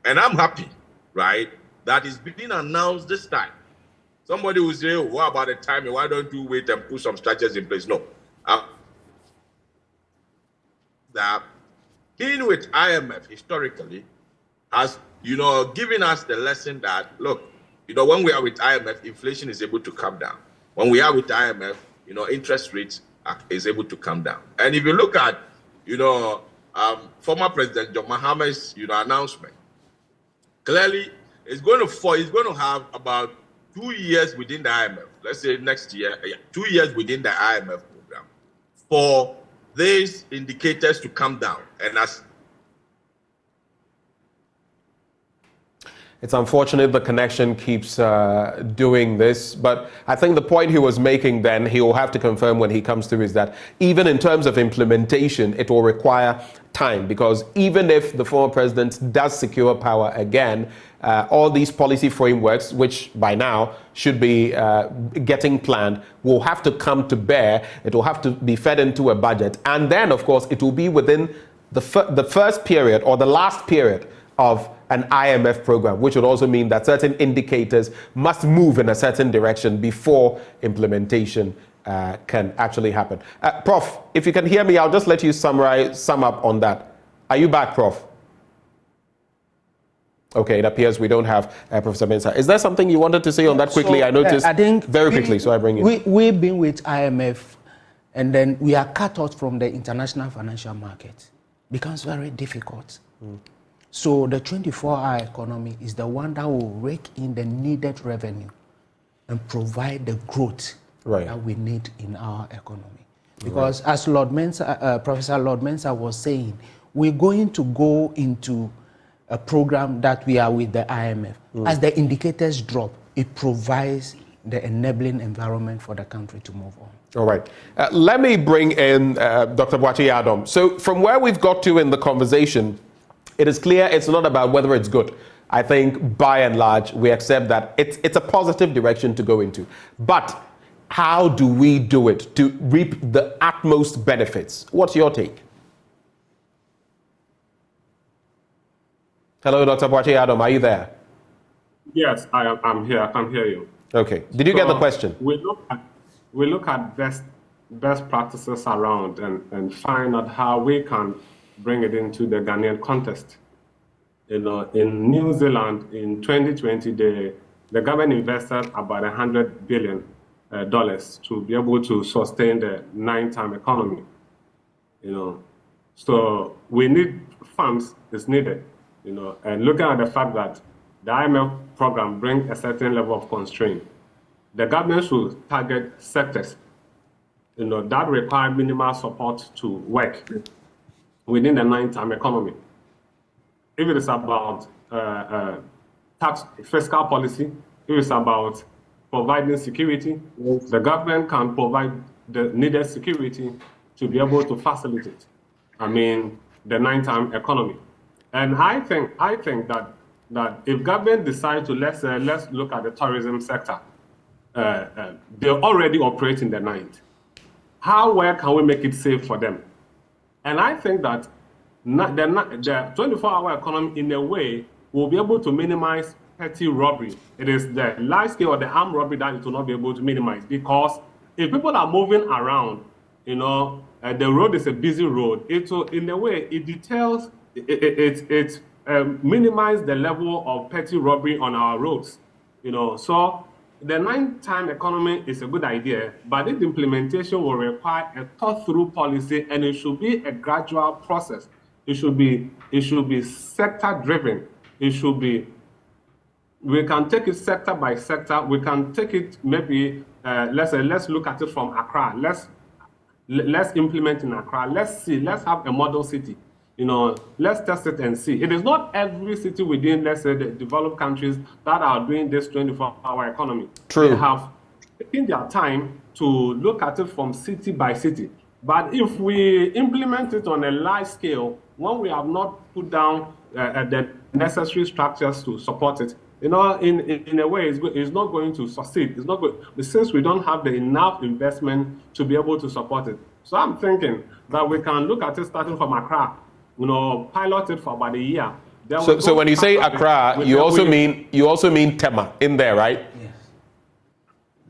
And I'm happy, right, that it's been announced this time. Somebody will say, oh, what about the timing? Why don't you wait and put some structures in place? No. That dealing with IMF historically has, given us the lesson that, look, when we are with IMF, inflation is able to come down. When we are with IMF, interest rates is able to come down. And if you look at, former President John Mahama's, announcement, clearly it's going to have about 2 years within the IMF. Let's say next year, 2 years within the IMF program for these indicators to come down. And as it's unfortunate the connection keeps doing this, but I think the point he was making then, he will have to confirm when he comes through, is that even in terms of implementation, it will require time, because even if the former president does secure power again, all these policy frameworks, which by now should be getting planned, will have to come to bear. It will have to be fed into a budget. And then, of course, it will be within the first period or the last period of an IMF program, which would also mean that certain indicators must move in a certain direction before implementation can actually happen. Prof, if you can hear me, I'll just let you sum up on that. Are you back, Prof? Okay, it appears we don't have Professor Mensah. Is there something you wanted to say on that quickly? So, I noticed I think very quickly, so I bring you. We've been with IMF, and then we are cut off from the international financial market. It becomes very difficult. So the 24-hour economy is the one that will rake in the needed revenue and provide the growth that we need in our economy. Because as Professor Lord Mensah was saying, we're going to go into a program that we are with the IMF. As the indicators drop, it provides the enabling environment for the country to move on. All right. Let me bring in Dr. Boakye Adom. So from where we've got to in the conversation, it is clear it's not about whether it's good. I think by and large, we accept that it's a positive direction to go into. But how do we do it to reap the utmost benefits? What's your take? Hello, Dr. Boakye Adom, are you there? Yes, I'm here. I can hear you. Okay. Did you get the question? We look at best practices around and find out how we can bring it into the Ghanaian context. In New Zealand in 2020, the government invested about $100 billion to be able to sustain the 9-time economy. So we need funds is needed. And looking at the fact that the IMF program brings a certain level of constraint, the government should target sectors, that require minimal support to work within the 9-time economy. If it is about tax fiscal policy, if it's about providing security, the government can provide the needed security to be able to facilitate, the 9-time economy. And I think that if government decides to let's look at the tourism sector, they already operate in the 9th. How well can we make it safe for them? And I think that the 24-hour economy, in a way, will be able to minimize petty robbery. It is the large scale or the armed robbery that it will not be able to minimize, because if people are moving around, the road is a busy road. It will, in a way, it details. It minimize the level of petty robbery on our roads, So the 9-time economy is a good idea, but its implementation will require a thought-through policy, and it should be a gradual process. It should be sector driven. It should be. We can take it sector by sector. We can take it maybe let's look at it from Accra. Let's implement in Accra. Let's see. Let's have a model city. Let's test it and see. It is not every city within, let's say, the developed countries that are doing this 24-hour economy. True. They have taken their time to look at it from city by city. But if we implement it on a large scale, when we have not put down the necessary structures to support it, in a way, it's not going to succeed. It's not good since we don't have the enough investment to be able to support it. So I'm thinking that we can look at it starting from Accra, pilot it for about a year. So when you say Accra, you also mean Tema in there, right?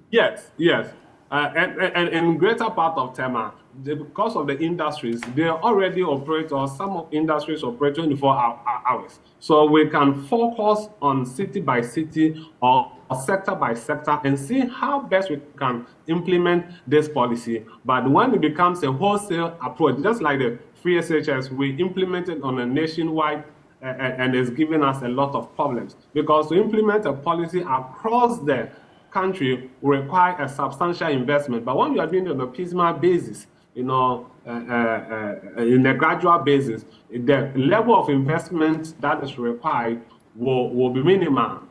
Yes. And in greater part of Tema, because of the industries, they already operate, or some industries operate 24 hours. So we can focus on city by city or sector by sector and see how best we can implement this policy. But when it becomes a wholesale approach, just like the free SHS, we implement it on a nationwide and it's giving us a lot of problems. Because to implement a policy across the country will require a substantial investment. But when you are doing it on a piecemeal basis, in a gradual basis, the level of investment that is required will be minimal.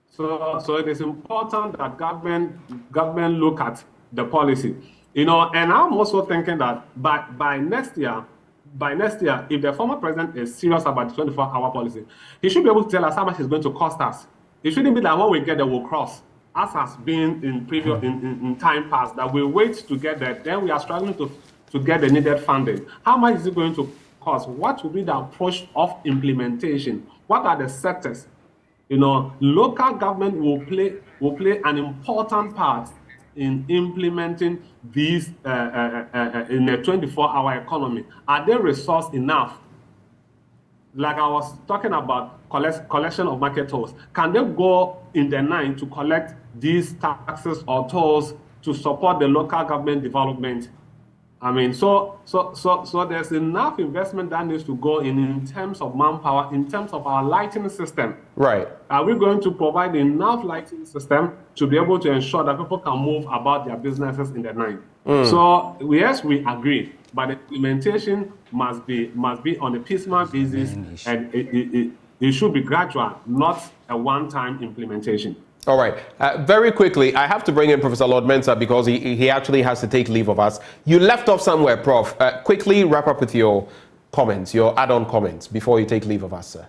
So it is important that government look at the policy. And I'm also thinking that by next year, if the former president is serious about the 24-hour policy, he should be able to tell us how much it's going to cost us. It shouldn't be that when we get there, we'll cross, as has been in previous in time past, that we wait to get there, then we are struggling to get the needed funding. How much is it going to cost? What will be the approach of implementation? What are the sectors? Local government will play an important part in implementing these in a 24-hour economy. Are they resourced enough? Like I was talking about collection of market tolls. Can they go in the night to collect these taxes or tolls to support the local government development? I mean, so there's enough investment that needs to go in terms of manpower, in terms of our lighting system. Right. Are we going to provide enough lighting system to be able to ensure that people can move about their businesses in the night? So yes, we agree, but the implementation must be on a piecemeal basis, and it should be gradual, not a one-time implementation. All right. Very quickly, I have to bring in Professor Lord Mensah because he actually has to take leave of us. You left off somewhere, Prof. Quickly wrap up with your comments, your add-on comments before you take leave of us, sir.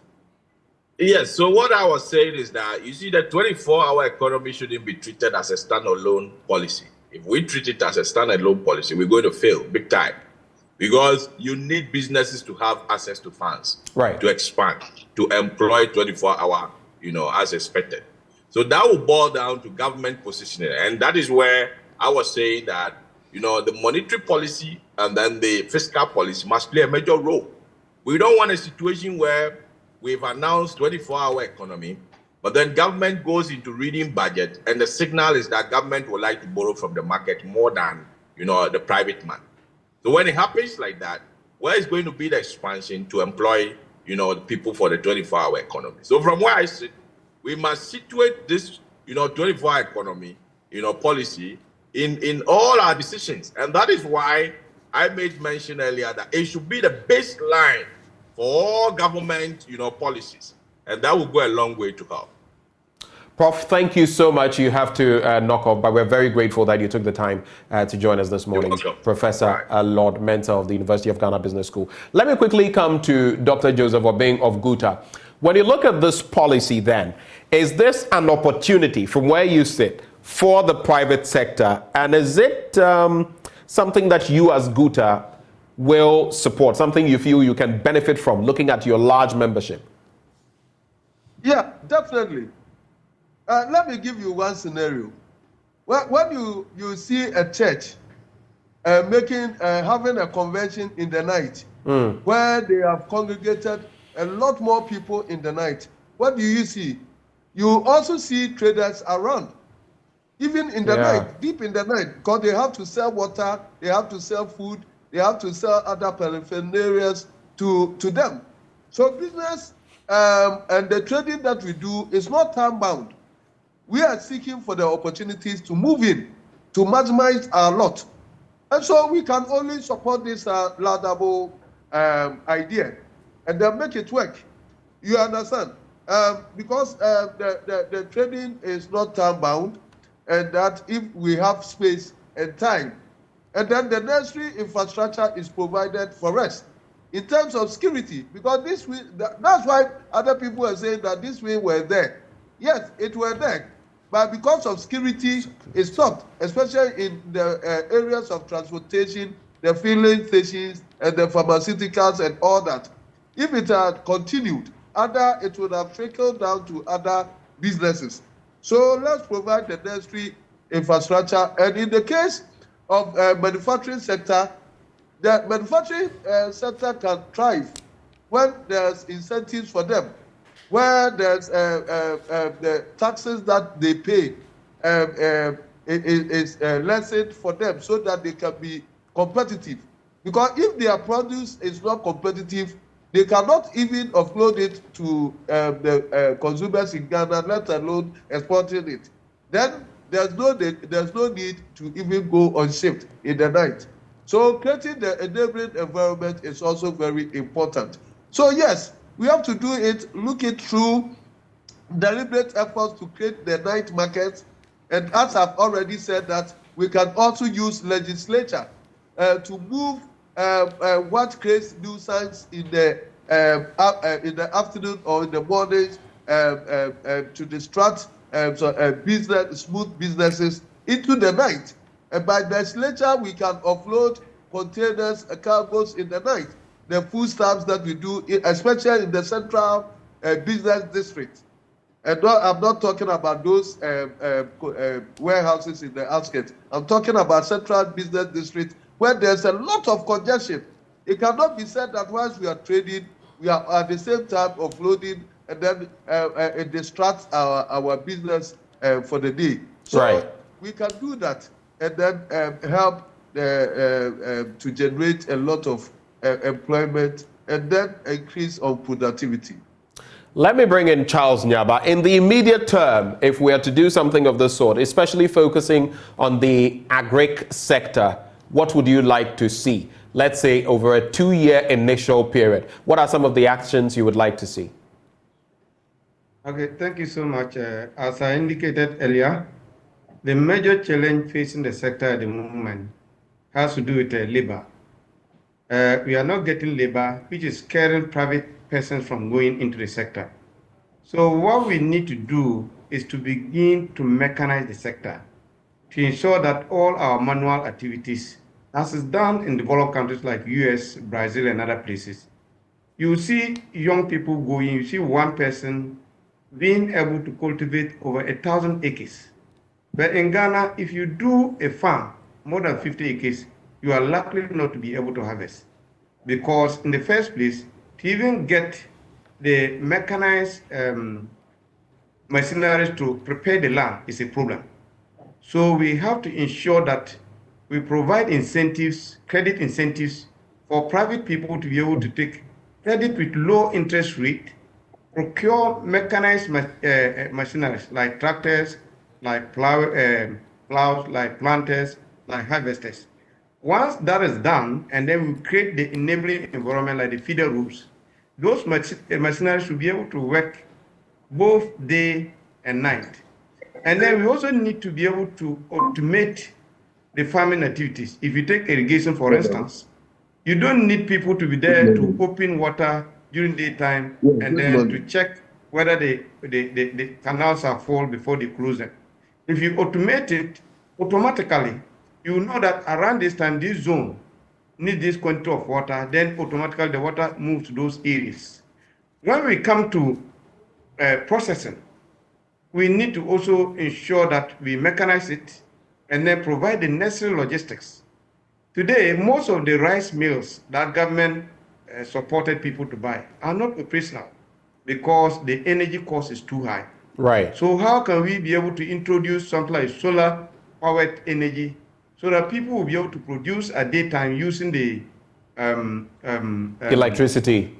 Yes, so what I was saying is that, you see, the 24-hour economy shouldn't be treated as a standalone policy. If we treat it as a standalone policy, we're going to fail big time. Because you need businesses to have access to funds, right, to expand, to employ 24-hour, as expected. So that will boil down to government positioning. And that is where I was saying that, the monetary policy and then the fiscal policy must play a major role. We don't want a situation where we've announced 24-hour economy, but then government goes into reading budget, and the signal is that government would like to borrow from the market more than, the private man. So when it happens like that, where is going to be the expansion to employ, the people for the 24-hour economy? So from where I sit, we must situate this, 24-hour economy, policy in all our decisions. And that is why I made mention earlier that it should be the baseline for all government, policies. And that will go a long way to help. Prof, thank you so much. You have to knock off, but we're very grateful that you took the time to join us this morning. Professor Lord Mensah of the University of Ghana Business School. Let me quickly come to Dr. Joseph Obeng of GUTA. When you look at this policy then, is this an opportunity from where you sit for the private sector? And is it something that you as GUTA will support, something you feel you can benefit from looking at your large membership? Yeah, definitely. Let me give you one scenario. When you see a church having a convention in the night, where they have congregated a lot more people in the night, what do you see? You also see traders around, even in the night, deep in the night, because they have to sell water, they have to sell food, they have to sell other paraphernalias to them. So business and the trading that we do is not time-bound. We are seeking for the opportunities to move in, to maximize our lot. And so we can only support this laudable idea and then make it work. You understand? Because the trading is not time-bound, and that if we have space and time, and then the necessary infrastructure is provided for us in terms of security, because this way, that's why other people are saying that this way were there. Yes, it were there, but because of security, it stopped, especially in the areas of transportation, the filling stations, and the pharmaceuticals and all that. If it had continued, it would have trickled down to other businesses. So let's provide the necessary infrastructure. And in the case of manufacturing sector, the manufacturing sector can thrive when there's incentives for them, where there's the taxes that they pay is lessened for them so that they can be competitive. Because if their produce is not competitive, they cannot even offload it to the consumers in Ghana, let alone exporting it. Then there's no need to even go on shift in the night. So creating the enabling environment is also very important. So yes, we have to do it, look it through, deliberate efforts to create the night market. And as I've already said, that we can also use legislature to move what creates nuisance in the afternoon or in the mornings to distract smooth businesses into the night. And by legislature, we can offload containers, cargoes in the night. The foodstuffs that we do, especially in the central business district. And I'm not talking about those warehouses in the outskirts. I'm talking about central business district where there's a lot of congestion. It cannot be said that once we are trading, we are at the same time offloading, and then it distracts our business for the day. So we can do that and then help to generate a lot of employment and then increase on productivity. Let me bring in Charles Nyaba. In the immediate term, if we are to do something of this sort, especially focusing on the agric sector, what would you like to see? Let's say over a 2-year initial period. What are some of the actions you would like to see? Okay, thank you so much. As I indicated earlier, the major challenge facing the sector at the moment has to do with labor. We are not getting labor, which is scaring private persons from going into the sector. So what we need to do is to begin to mechanize the sector to ensure that all our manual activities, as is done in developed countries like US, Brazil, and other places, you see young people going, you see one person being able to cultivate over 1,000 acres. But in Ghana, if you do a farm more than 50 acres, you are likely not to be able to harvest. Because in the first place, to even get the mechanized machinery to prepare the land is a problem. So we have to ensure that we provide incentives, credit incentives for private people to be able to take credit with low interest rate, procure mechanized machinery like tractors, like plows, like planters, like harvesters. Once that is done, and then we create the enabling environment like the feeder routes, those machinery should be able to work both day and night. And then we also need to be able to automate the farming activities. If you take irrigation, for instance, you don't need people to be there to open water during daytime and then to check whether the canals are full before they close them. If you automate it, automatically, you know that around this time, this zone needs this quantity of water, then automatically the water moves to those areas. When we come to processing, we need to also ensure that we mechanize it and then provide the necessary logistics. Today, most of the rice mills that government supported people to buy are not operational because the energy cost is too high. Right. So how can we be able to introduce something like solar-powered energy so that people will be able to produce at daytime using the electricity.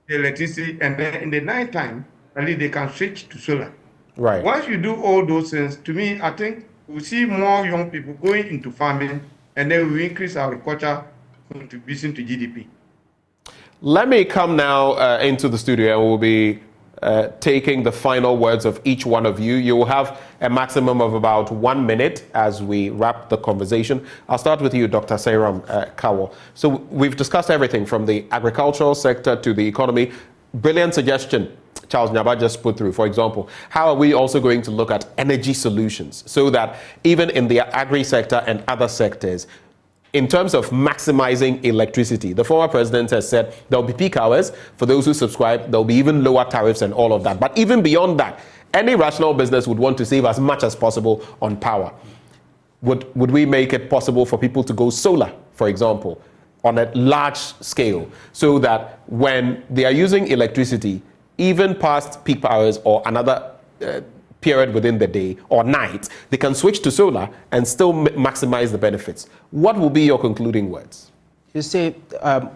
Electricity, and then in the night time, at least they can switch to solar. Right. Once you do all those things, to me, I think we'll see more young people going into farming, and then we increase our agriculture contribution to GDP. Let me come now into the studio, and we'll be taking the final words of each one of you. You will have a maximum of about 1 minute as we wrap the conversation. I'll start with you, Dr. Seyram Kawo. So we've discussed everything from the agricultural sector to the economy. Brilliant suggestion Charles Nyaba just put through. For example, how are we also going to look at energy solutions so that even in the agri sector and other sectors, in terms of maximizing electricity, the former president has said there'll be peak hours for those who subscribe, there'll be even lower tariffs and all of that. But even beyond that, any rational business would want to save as much as possible on power. Would we make it possible for people to go solar, for example, on a large scale, so that when they are using electricity, even past peak hours or another period within the day or night, they can switch to solar and still maximize the benefits? What will be your concluding words? You see,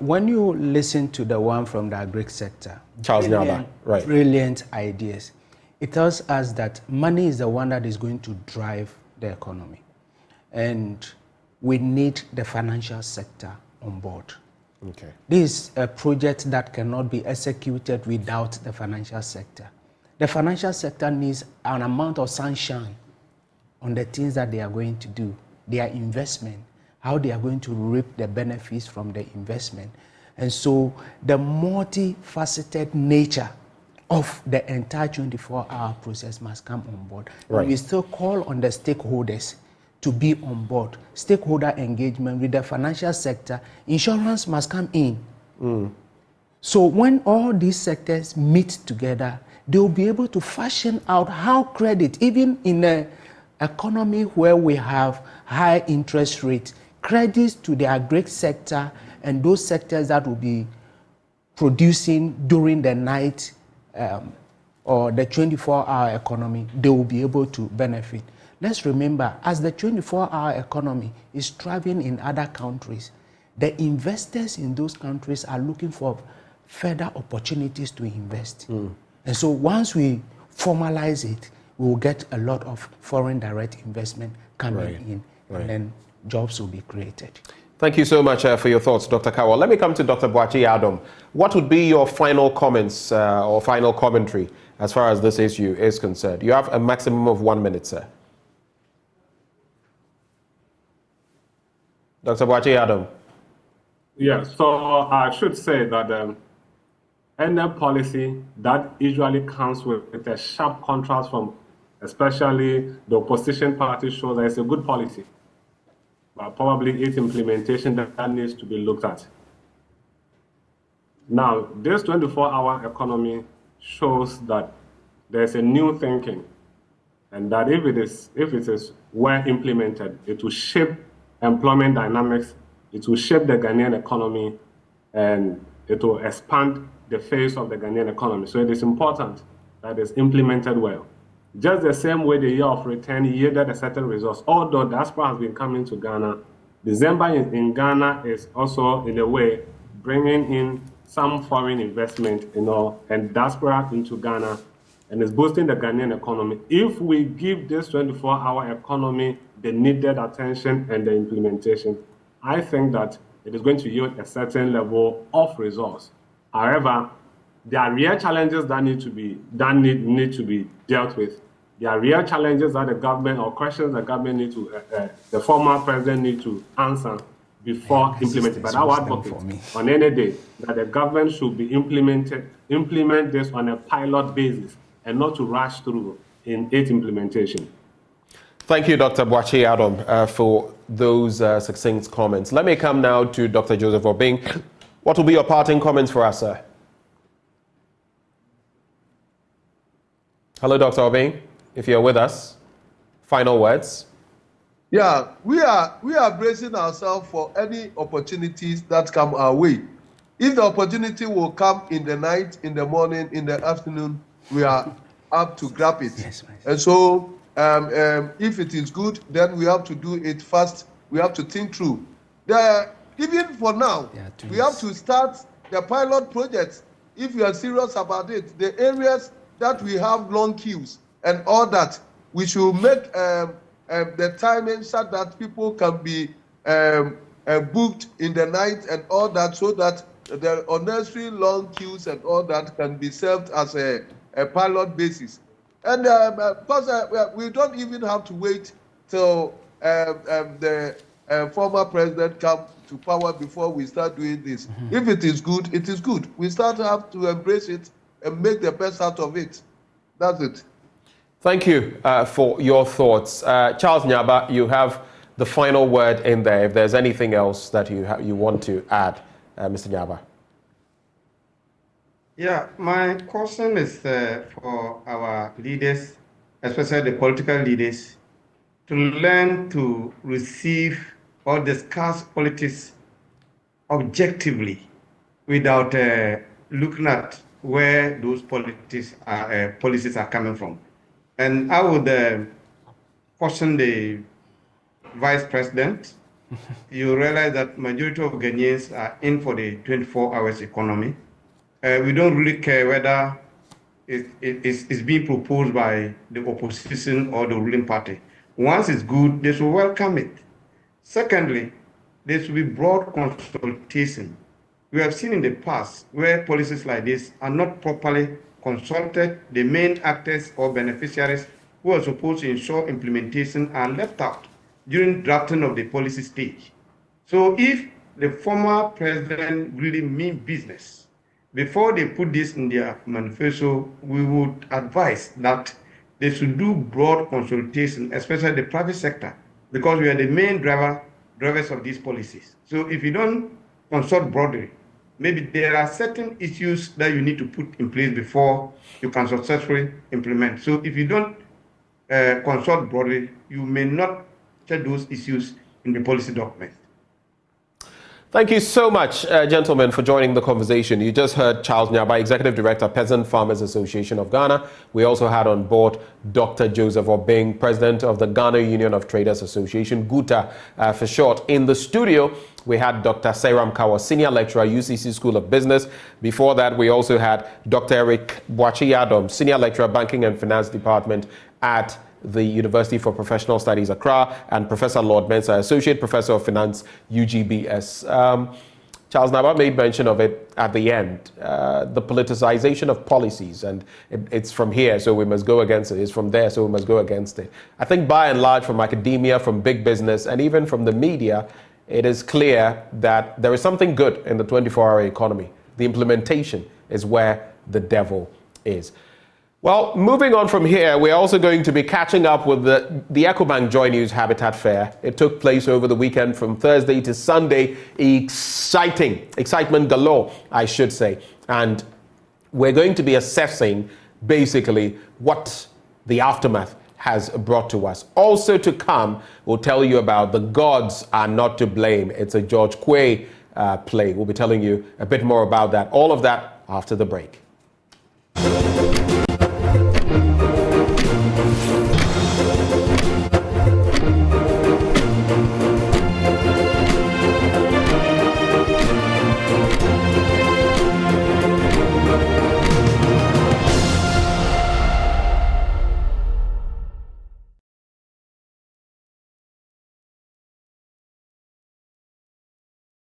when you listen to the one from the agri sector, Charles Nyaba, right? Brilliant ideas. It tells us that money is the one that is going to drive the economy, and we need the financial sector on board. Okay. This is a project that cannot be executed without the financial sector. The financial sector needs an amount of sunshine on the things that they are going to do, their investment, how they are going to reap the benefits from the investment. And so the multifaceted nature of the entire 24-hour process must come on board. Right. And we still call on the stakeholders to be on board. Stakeholder engagement with the financial sector. Insurance must come in. So when all these sectors meet together, they will be able to fashion out how credit, even in an economy where we have high interest rates, credits to the agri sector and those sectors that will be producing during the night or the 24-hour economy, they will be able to benefit. Let's remember, as the 24-hour economy is thriving in other countries, the investors in those countries are looking for further opportunities to invest. And so once we formalize it, we will get a lot of foreign direct investment coming in, and then jobs will be created. Thank you so much for your thoughts, Dr. Kawo. Let me come to Dr. Boakye Adam. What would be your final comments or final commentary as far as this issue is concerned? You have a maximum of 1 minute, sir. Dr. Boakye Adam. Yes, so I should say that any policy that usually comes with a sharp contrast from especially the opposition party shows that it's a good policy, but probably its implementation that needs to be looked at. Now, this 24-hour economy shows that there's a new thinking, and that if it is well implemented, it will shape employment dynamics, it will shape the Ghanaian economy, and it will expand the face of the Ghanaian economy. So it is important that it's implemented well. Just the same way the year of return yielded a certain results, although diaspora has been coming to Ghana, December in Ghana is also, in a way, bringing in some foreign investment, and diaspora into Ghana, and it's boosting the Ghanaian economy. If we give this 24-hour economy the needed attention and the implementation, I think that it is going to yield a certain level of results. However, there are real challenges that need to be dealt with. There are real challenges that the government, or questions the government need to, the former president need to answer before implementing. But I would advocate on any day that the government should be implement this on a pilot basis and not to rush through in its implementation. Thank you, Dr. Boakye Adam, for those succinct comments. Let me come now to Dr. Joseph Obeng. What will be your parting comments for us, sir? Hello, Dr. Obeng, if you're with us. Final words. Yeah, we are bracing ourselves for any opportunities that come our way. If the opportunity will come in the night, in the morning, in the afternoon, we are up to grab it. Yes, and so if it is good, then we have to do it fast. We have to think through. even for now, Yeah, we have to start the pilot projects. If you are serious about it, the areas that we have long queues and all that, we should make the timing such that people can be booked in the night and all that, so that the unnecessary long queues and all that can be served as a pilot basis. And because we don't even have to wait till the former president come to power before we start doing this. If it is good, it is good. We have to embrace it and make the best out of it. That's it. Thank you for your thoughts. Charles Nyaba, you have the final word in there. If there's anything else that you want to add, Mr. Nyaba. Yeah, my question is for our leaders, especially the political leaders, to learn to receive or discuss politics objectively without looking at where those policies are coming from. And I would caution the vice president. You realize that majority of Ghanaians are in for the 24 hours economy. We don't really care whether it's being proposed by the opposition or the ruling party. Once it's good, they should welcome it. Secondly, there should be broad consultation. We have seen in the past where policies like this are not properly consulted. The main actors or beneficiaries who are supposed to ensure implementation are left out during drafting of the policy stage. So if the former president really mean business, before they put this in their manifesto, we would advise that they should do broad consultation, especially the private sector, because we are the main drivers of these policies. So if you don't consult broadly, maybe there are certain issues that you need to put in place before you can successfully implement. So if you don't consult broadly, you may not check those issues in the policy document. Thank you so much, gentlemen, for joining the conversation. You just heard Charles Nyaba, Executive Director, Peasant Farmers Association of Ghana. We also had on board Dr. Joseph Obeng, President of the Ghana Union of Traders Association, GUTA for short. In the studio, we had Dr. Sairam Kawa, Senior Lecturer, UCC School of Business. Before that, we also had Dr. Eric Boachi-Yadom, Senior Lecturer, Banking and Finance Department at the University for Professional Studies, Accra, and Professor Lord Mensah, Associate Professor of Finance, UGBS. Charles Nyaba made mention of it at the end, the politicization of policies, and it's from here, so we must go against it. It's from there, so we must go against it. I think by and large, from academia, from big business, and even from the media, it is clear that there is something good in the 24-hour economy. The implementation is where the devil is. Well, moving on from here, we're also going to be catching up with the EcoBank Joy News Habitat Fair. It took place over the weekend from Thursday to Sunday. Excitement galore, I should say. And we're going to be assessing basically what the aftermath has brought to us. Also to come, we'll tell you about The Gods Are Not to Blame. It's a George Quay play. We'll be telling you a bit more about that. All of that after the break.